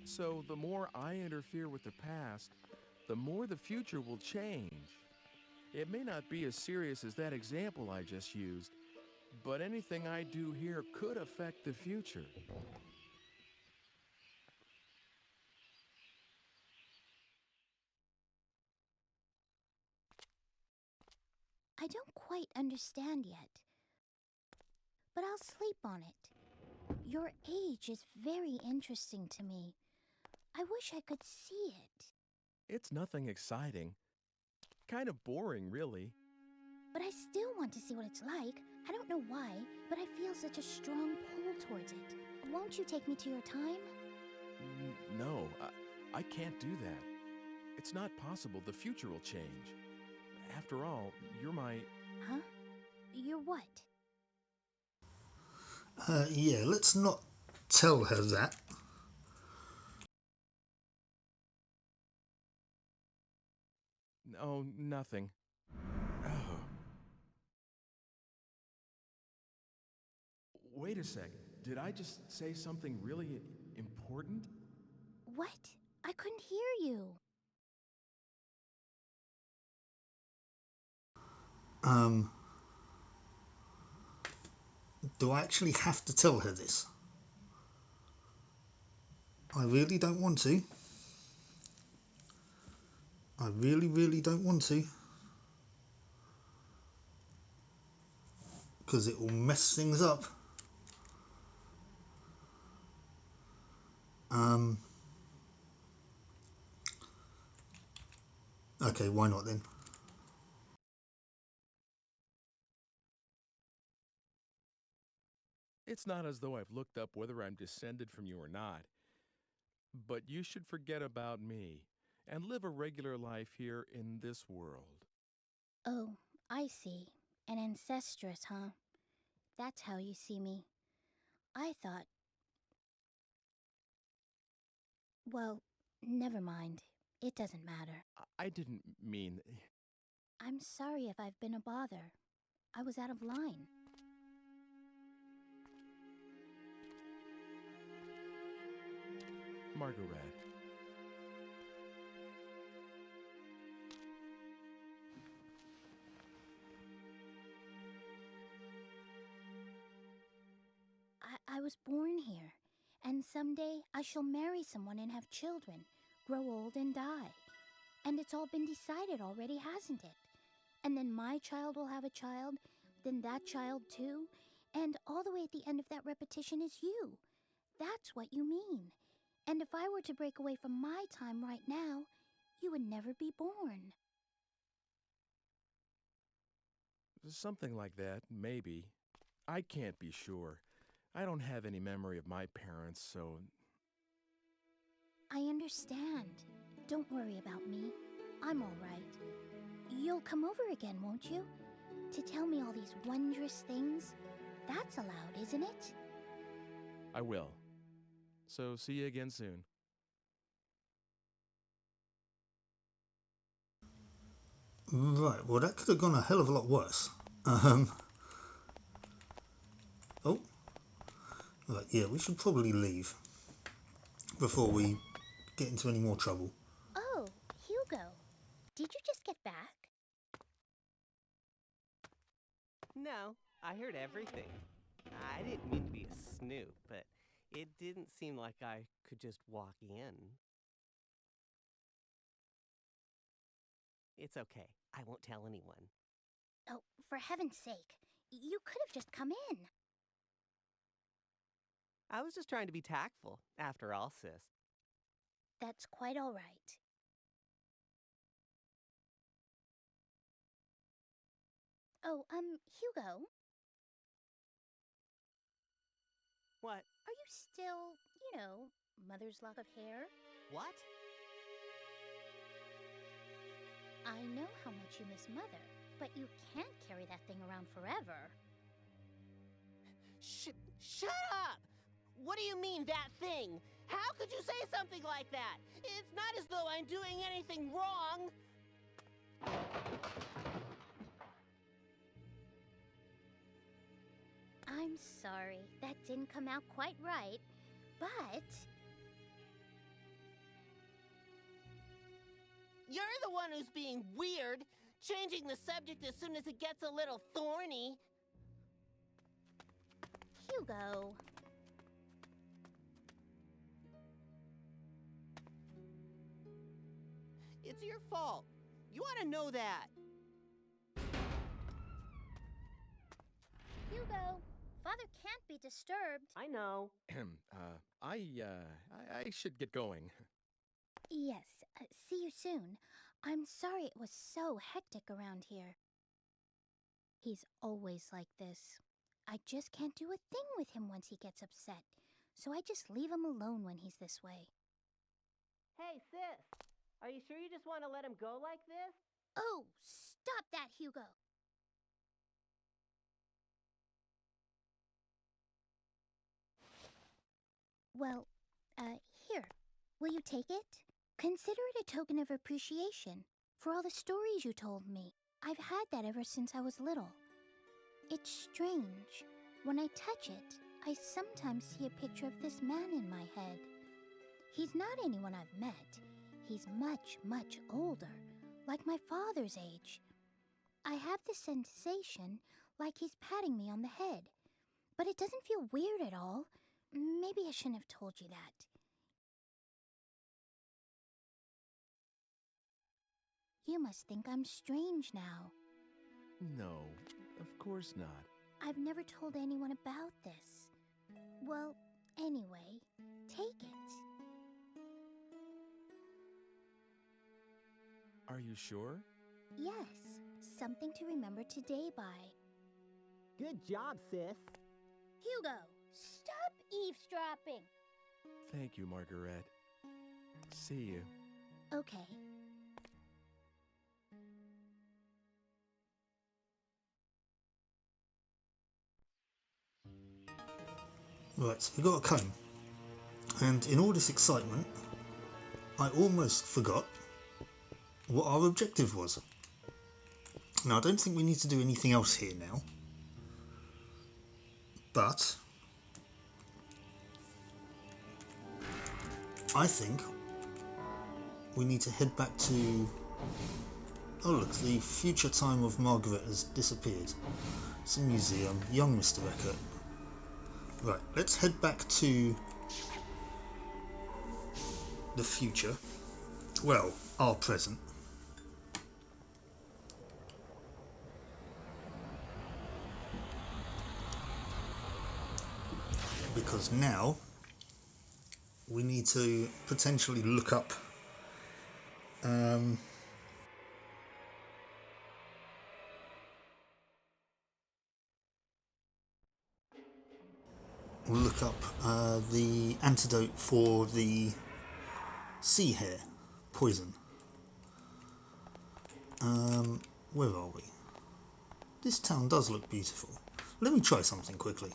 So the more I interfere with the past, the more the future will change. It may not be as serious as that example I just used, but anything I do here could affect the future. I don't quite understand yet, but I'll sleep on it. Your age is very interesting to me. I wish I could see it. It's nothing exciting. Kind of boring, really. But I still want to see what it's like. I don't know why, but I feel such a strong pull towards it. Won't you take me to your time? No, I can't do that. It's not possible. The future will change. After all, you're my... Huh? You're what? Yeah, let's not tell her that. Oh, nothing. Oh. Wait a sec. Did I just say something really important? What? I couldn't hear you. Do I actually have to tell her this? I really don't want to. I really, really don't want to. Because it will mess things up. Okay, why not then? It's not as though I've looked up whether I'm descended from you or not. But you should forget about me and live a regular life here in this world. Oh, I see. An ancestress, huh? That's how you see me. I thought... Well, never mind. It doesn't matter. I didn't mean... I'm sorry if I've been a bother. I was out of line. Margaret. I was born here, and someday I shall marry someone and have children, grow old and die. And it's all been decided already, hasn't it? And then my child will have a child, then that child too, and all the way at the end of that repetition is you. That's what you mean. And if I were to break away from my time right now, you would never be born. Something like that, maybe. I can't be sure. I don't have any memory of my parents, so... I understand. Don't worry about me. I'm all right. You'll come over again, won't you? To tell me all these wondrous things? That's allowed, isn't it? I will. So see you again soon. Right, well that could have gone a hell of a lot worse. Oh. Right, yeah, we should probably leave before we get into any more trouble. Oh, Hugo. Did you just get back? No, I heard everything. I didn't mean to be a snoop, but it didn't seem like I could just walk in. It's okay. I won't tell anyone. Oh, for heaven's sake. You could have just come in. I was just trying to be tactful, after all, sis. That's quite all right. Oh, Hugo, What? are you still, mother's lock of hair? What? I know how much you miss Mother, but you can't carry that thing around forever. Shut up! What do you mean, that thing? How could you say something like that? It's not as though I'm doing anything wrong. I'm sorry, that didn't come out quite right, but... You're the one who's being weird, changing the subject as soon as it gets a little thorny. Hugo... It's your fault. You ought to know that. Hugo, Father can't be disturbed. I know. I should get going. Yes, see you soon. I'm sorry it was so hectic around here. He's always like this. I just can't do a thing with him once he gets upset, so I just leave him alone when he's this way. Hey, sis! Are you sure you just want to let him go like this? Oh, stop that, Hugo! Well, here. Will you take it? Consider it a token of appreciation for all the stories you told me. I've had that ever since I was little. It's strange. When I touch it, I sometimes see a picture of this man in my head. He's not anyone I've met. He's much, much older, like my father's age. I have the sensation like he's patting me on the head, but it doesn't feel weird at all. Maybe I shouldn't have told you that. You must think I'm strange now. No, of course not. I've never told anyone about this. Well, anyway, take it. Are you sure? Yes, something to remember today by. Good job, sis. Hugo, stop eavesdropping! Thank you, Margaret. See you. Okay. Right, so we got a comb. And in all this excitement, I almost forgot what our objective was. Now, I don't think we need to do anything else here now. But I think we need to head back to... Oh look, the future time of Margaret has disappeared. It's a museum. Young Mr. Eckert. Right, let's head back to the future. Well, our present. Because now we need to potentially look up the antidote for the sea hare poison. Where are we? This town does look beautiful. Let me try something quickly.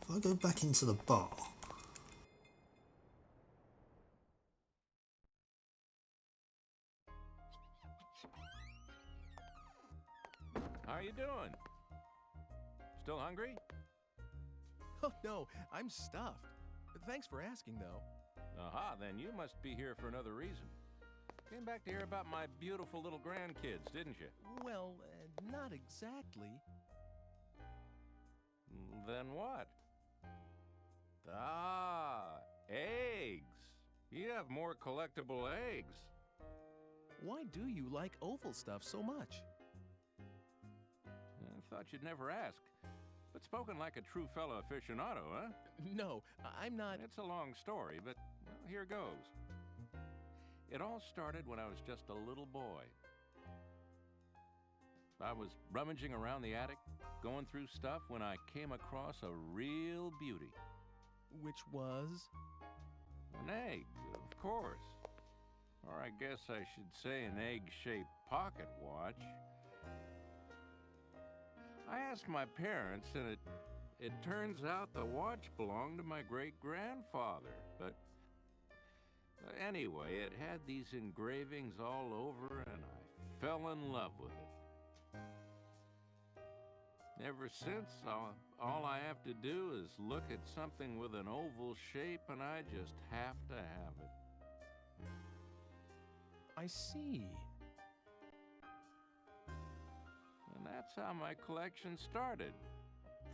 If I go back into the bar... How you doing? Still hungry? Oh, no, I'm stuffed. Thanks for asking, though. Aha, then you must be here for another reason. Came back to hear about my beautiful little grandkids, didn't you? Well, not exactly. Then what? Ah, eggs. You have more collectible eggs. Why do you like oval stuff so much? I thought you'd never ask. But spoken like a true fellow aficionado, huh? No, I'm not... It's a long story, but well, here goes. It all started when I was just a little boy. I was rummaging around the attic, going through stuff, when I came across a real beauty. Which was? An egg, of course. Or I guess I should say an egg-shaped pocket watch. I asked my parents, and it turns out the watch belonged to my great-grandfather. But anyway, it had these engravings all over, and I fell in love with it. Ever since, all I have to do is look at something with an oval shape, and I just have to have it. I see. And that's how my collection started.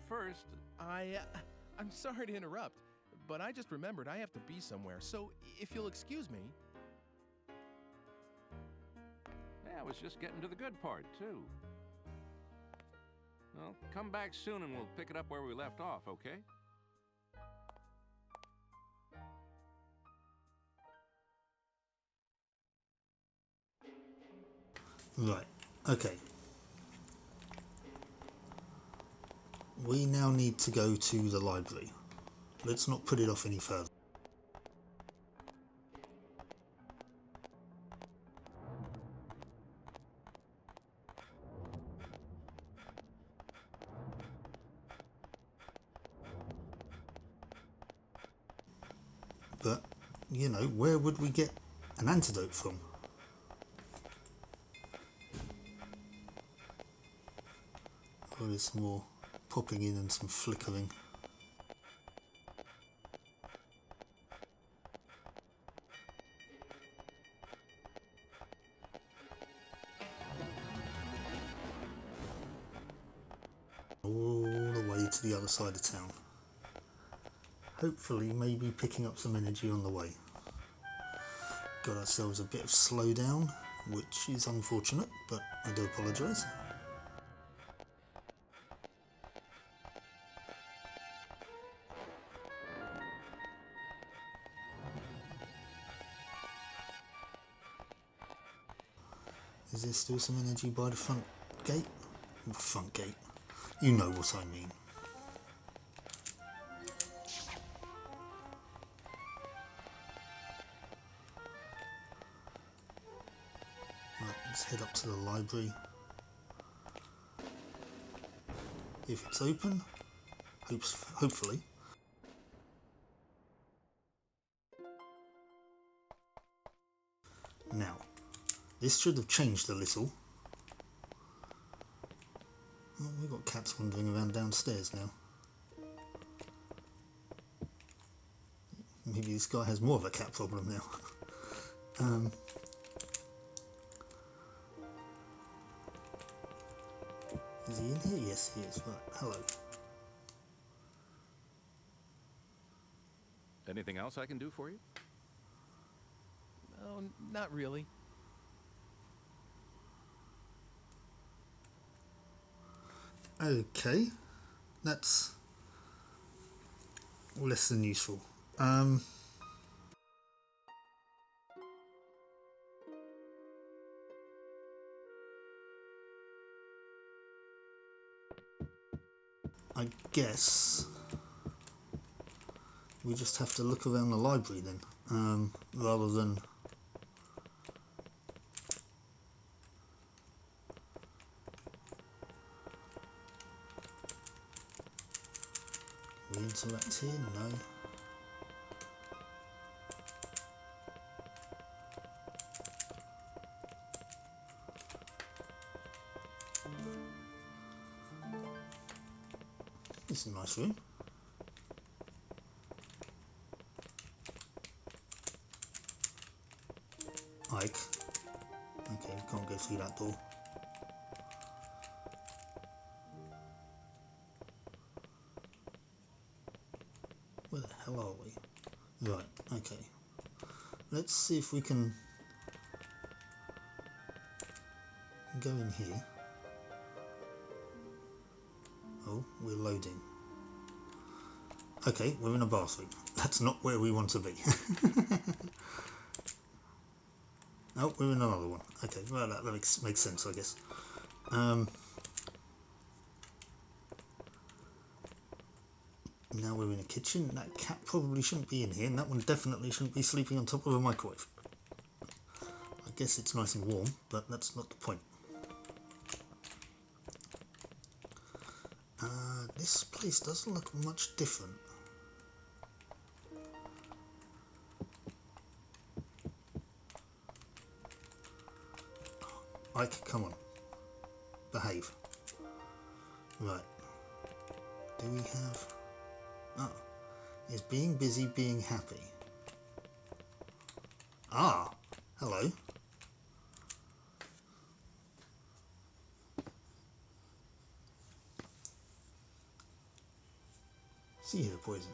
First... I'm sorry to interrupt, but I just remembered I have to be somewhere, so if you'll excuse me. Yeah, I was just getting to the good part, too. Well, come back soon and we'll pick it up where we left off, okay? Right, okay. We now need to go to the library. Let's not put it off any further. But, you know, where would we get an antidote from? Oh, there's some more popping in and some flickering. All the way to the other side of town. Hopefully, maybe picking up some energy on the way. Got ourselves a bit of slowdown, which is unfortunate, but I do apologise. Is there still some energy by the front gate? The front gate. You know what I mean. Right, let's head up to the library. If it's open, hopefully. Now, this should have changed a little. Oh, we've got cats wandering around downstairs now. Maybe this guy has more of a cat problem now. Is he in here? Yes, he is. Right, hello. Anything else I can do for you? No, not really. Okay, that's less than useful. I guess we just have to look around the library then, rather than we interact here. No. This is a nice room. Ike. Okay, we can't go through that door. Where the hell are we? Right, okay. Let's see if we can go in here. Oh, we're loading. Okay, we're in a bathroom. That's not where we want to be. Oh, we're in another one. Okay, well that makes sense, I guess. Now we're in a kitchen. That cat probably shouldn't be in here, and that one definitely shouldn't be sleeping on top of a microwave. I guess it's nice and warm, but that's not the point. This place doesn't look much different. Ike, come on. Behave. Right. Do we have... Oh. Is being busy being happy? Ah! Hello. See here, poison.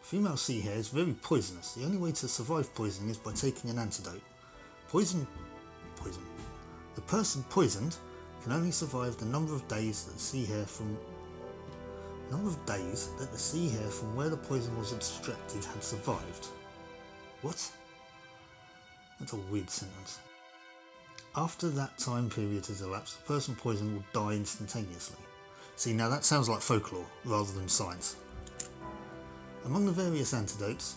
Female sea hare is very poisonous. The only way to survive poisoning is by taking an antidote. Poison. The person poisoned can only survive the number of days that the sea hare from where the poison was extracted had survived. What? That's a weird sentence. After that time period has elapsed, the person poisoned will die instantaneously. See, now that sounds like folklore rather than science. Among the various antidotes,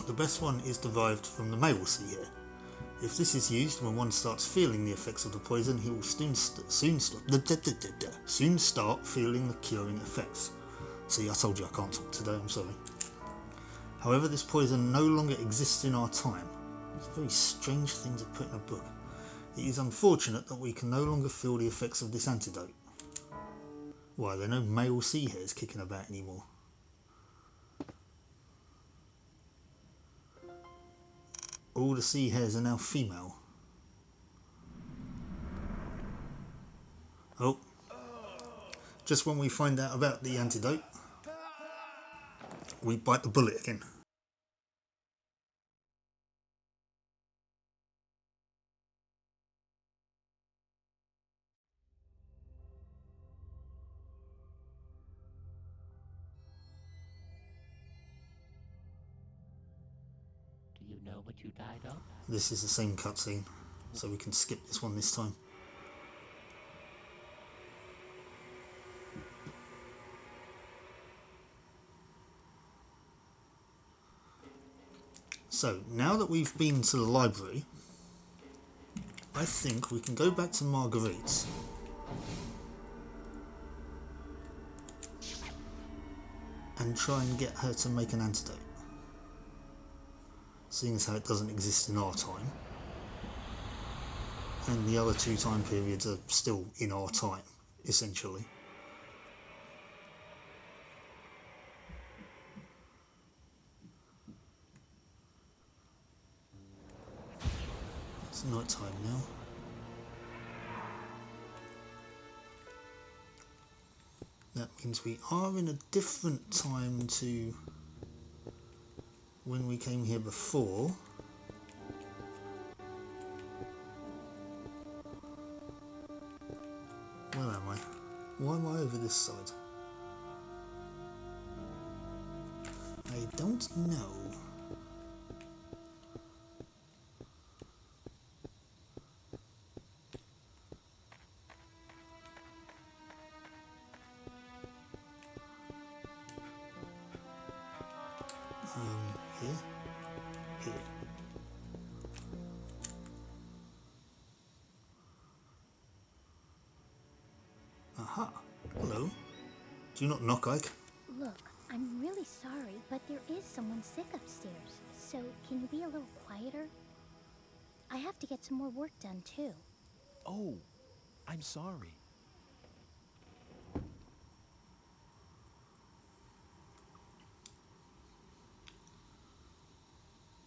the best one is derived from the male sea hare. If this is used when one starts feeling the effects of the poison, he will soon start feeling the curing effects. See, I told you I can't talk today, I'm sorry. However, this poison no longer exists in our time. It's a very strange thing to put in a book. It is unfortunate that we can no longer feel the effects of this antidote. Why, there are no male sea hares kicking about anymore. All the sea hares are now female. Oh, just when we find out about the antidote, we bite the bullet again. Do you know what you died of? This is the same cutscene, so we can skip this one this time. So, now that we've been to the library, I think we can go back to Marguerite's and try and get her to make an antidote. Seeing as how it doesn't exist in our time, and the other two time periods are still in our time, essentially. It's night time now. That means we are in a different time to when we came here before. Where am I? Why am I over this side? I don't know. Here? Here. Aha! Hello. Do you not knock, Ike? Look, I'm really sorry, but there is someone sick upstairs. So, can you be a little quieter? I have to get some more work done, too. Oh, I'm sorry.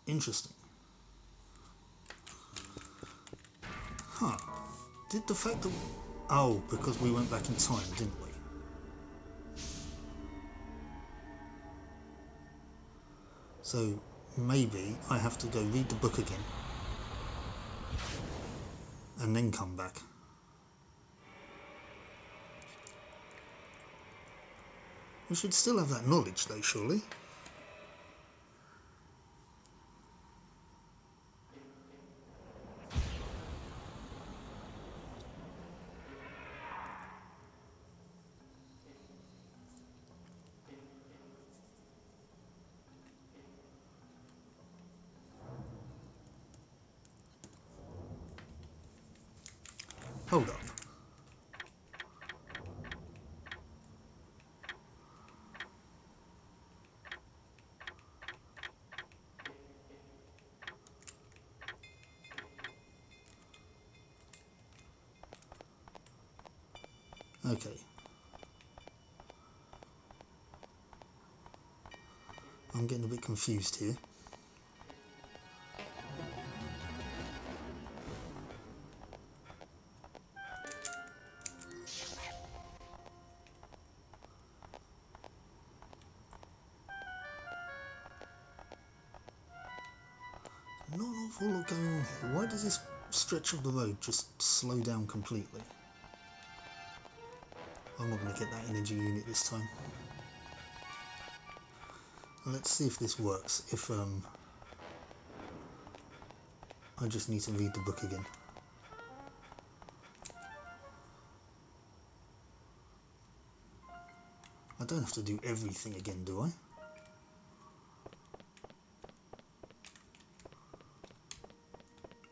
Interesting. Huh. Did the fact that... Oh, because we went back in time, didn't we? So, maybe I have to go read the book again. And then come back. We should still have that knowledge though, surely. Hold up. Okay. I'm getting a bit confused here. awful lot going on here. Why does this stretch of the road just slow down completely? I'm not going to get that energy unit this time. Let's see if this works. If I just need to read the book again. I don't have to do everything again, do I?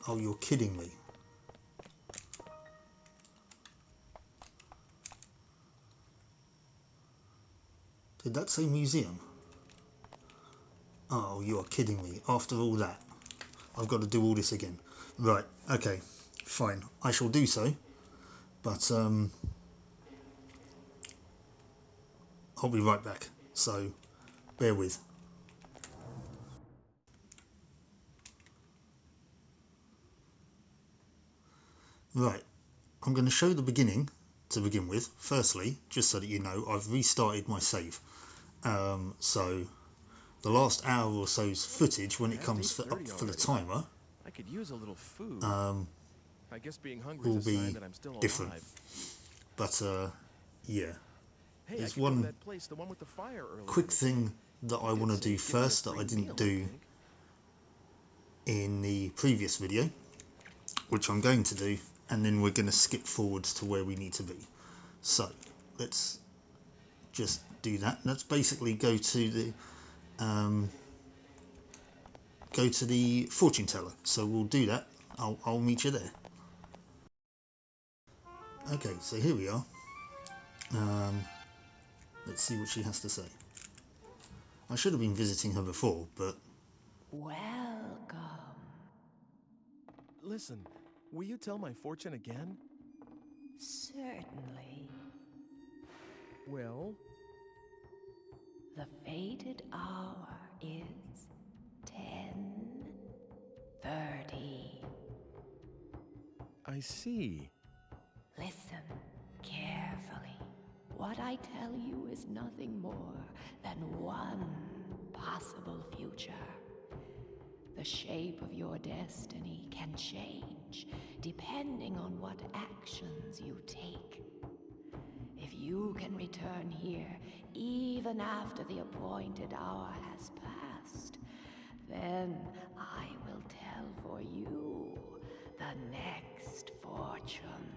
Oh, you're kidding me. Did that say museum? Oh, you are kidding me. After all that, I've got to do all this again. Right, okay, fine. I shall do so. But, I'll be right back. So, bear with. Right, I'm going to show the beginning to begin with. Firstly, just so that you know, I've restarted my save. So the last hour or so's footage, when it comes up for the timer, I could use a little food. I guess being hungry will is a sign be that I'm still different. alive. But yeah, Hey, there's I could go to one that place, the one with the fire earlier quick in the thing day. that I It want did to do say give me a first that I free didn't meal, do I think. in the previous video, which I'm going to do, and then we're going to skip forwards to where we need to be. So let's just do that. Let's basically go to the fortune teller. So we'll do that. I'll meet you there. Okay, so here we are. Let's see what she has to say. I should have been visiting her before, but Welcome. Listen, will you tell my fortune again? Certainly. Well, The fated hour is 10:30. I see. Listen carefully. What I tell you is nothing more than one possible future. The shape of your destiny can change depending on what actions you take. If you can return here even after the appointed hour has passed, then I will tell for you the next fortune.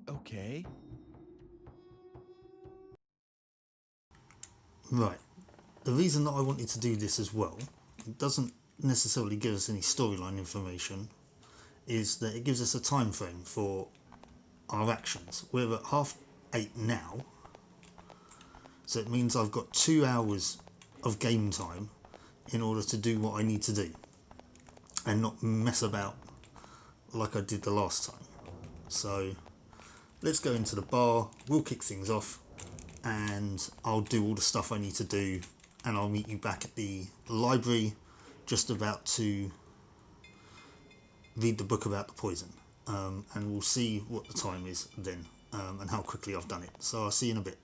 Okay. right. The reason that I wanted to do this as well, it doesn't necessarily give us any storyline information, is that it gives us a time frame for our actions. We're at 8:30 now, so it means I've got 2 hours of game time in order to do what I need to do and not mess about like I did the last time. So let's go into the bar, we'll kick things off, and I'll do all the stuff I need to do, and I'll meet you back at the library, just about to read the book about the poison, and we'll see what the time is then, and how quickly I've done it. So I'll see you in a bit.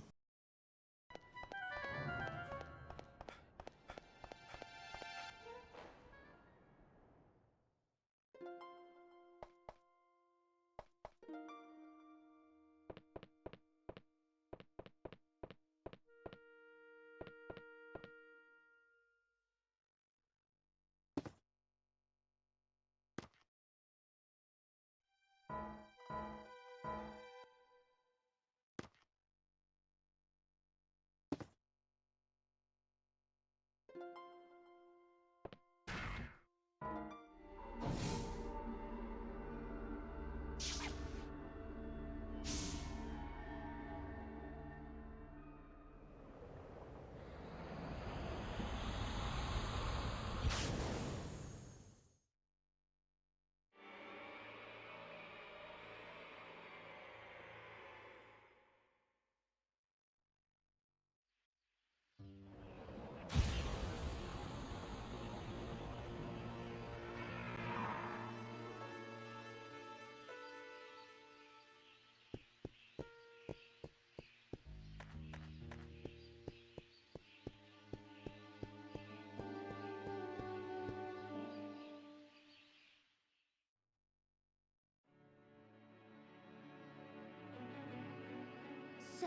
So,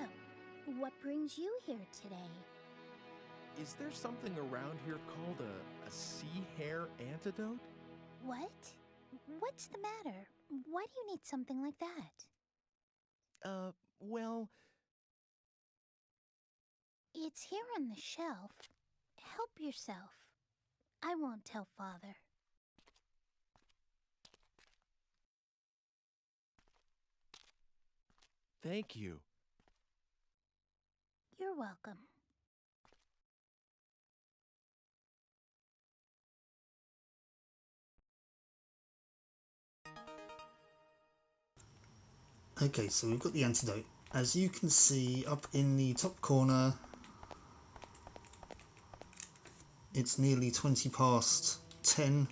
what brings you here today? Is there something around here called a sea hare antidote? What? What's the matter? Why do you need something like that? Well... It's here on the shelf. Help yourself. I won't tell Father. Thank you. You're welcome. Okay, so we've got the antidote. As you can see up in the top corner, it's nearly 20 past 10.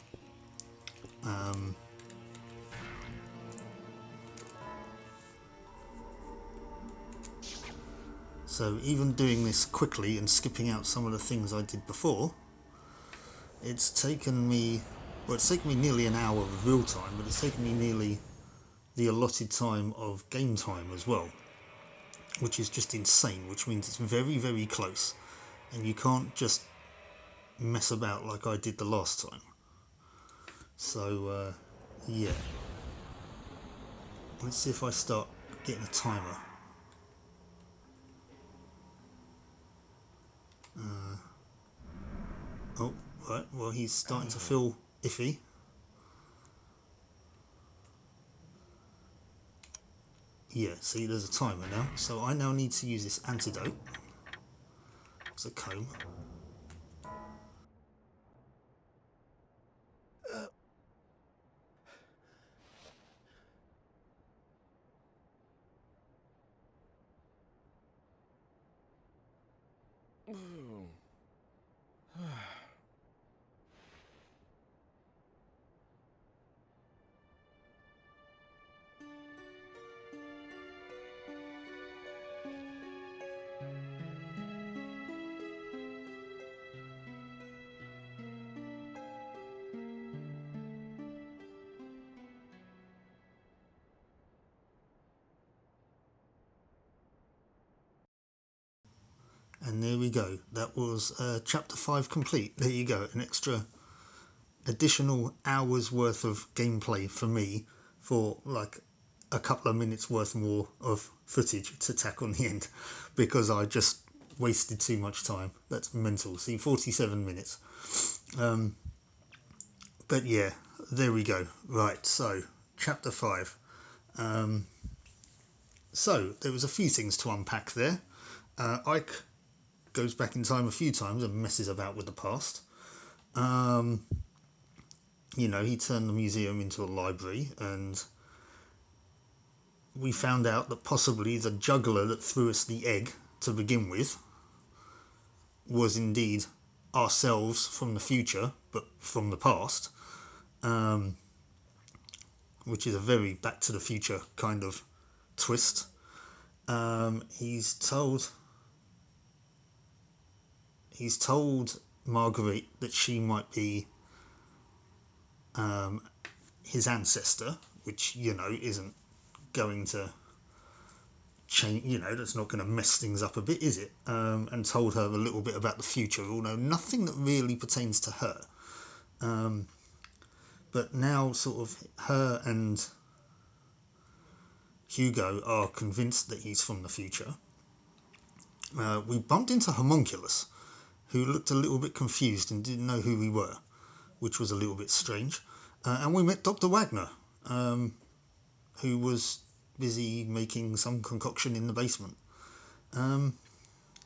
So even doing this quickly and skipping out some of the things I did before, it's taken me nearly an hour of real time, but it's taken me nearly the allotted time of game time as well, which is just insane, which means it's very, very close, and you can't just mess about like I did the last time. So, yeah. Let's see if I start getting a timer. Oh, right, well, he's starting to feel iffy. Yeah, see, there's a timer now. So I now need to use this antidote. It's a comb. And there we go. That was chapter 5 complete. There you go. An extra additional hours worth of gameplay for me for like a couple of minutes worth more of footage to tack on the end because I just wasted too much time. That's mental. See, 47 minutes. But yeah, there we go. Right, so chapter 5. So there was a few things to unpack there. Ike goes back in time a few times and messes about with the past. You know, he turned the museum into a library, and we found out that possibly the juggler that threw us the egg to begin with was indeed ourselves from the future, but from the past, which is a very Back to the Future kind of twist. He's told Marguerite that she might be his ancestor, which, you know, isn't going to change, you know, that's not going to mess things up a bit, is it? And told her a little bit about the future, although nothing that really pertains to her. But now sort of her and Hugo are convinced that he's from the future. We bumped into Homunculus, who looked a little bit confused and didn't know who we were, which was a little bit strange. And we met Dr. Wagner, who was busy making some concoction in the basement.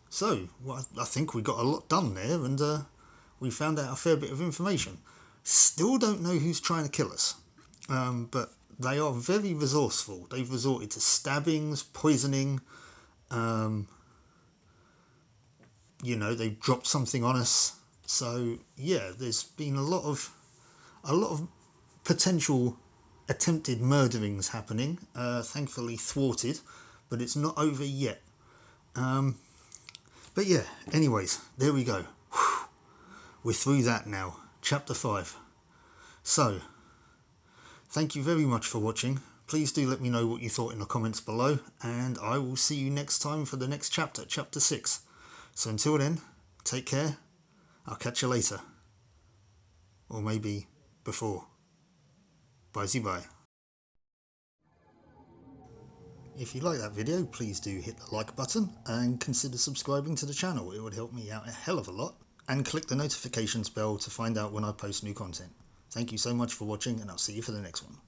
So, well, I think we got a lot done there, and we found out a fair bit of information. Still don't know who's trying to kill us, but they are very resourceful. They've resorted to stabbings, poisoning. You know, they've dropped something on us. So yeah, there's been a lot of potential attempted murderings happening. Thankfully thwarted, but it's not over yet. But yeah, anyways, there we go. Whew. We're through that now. Chapter 5. So, thank you very much for watching. please do let me know what you thought in the comments below, and I will see you next time for the next chapter, chapter 6. So until then, take care. I'll catch you later. Or maybe before. Bye-bye. If you like that video, please do hit the like button and consider subscribing to the channel. It would help me out a hell of a lot. And click the notifications bell to find out when I post new content. Thank you so much for watching, and I'll see you for the next one.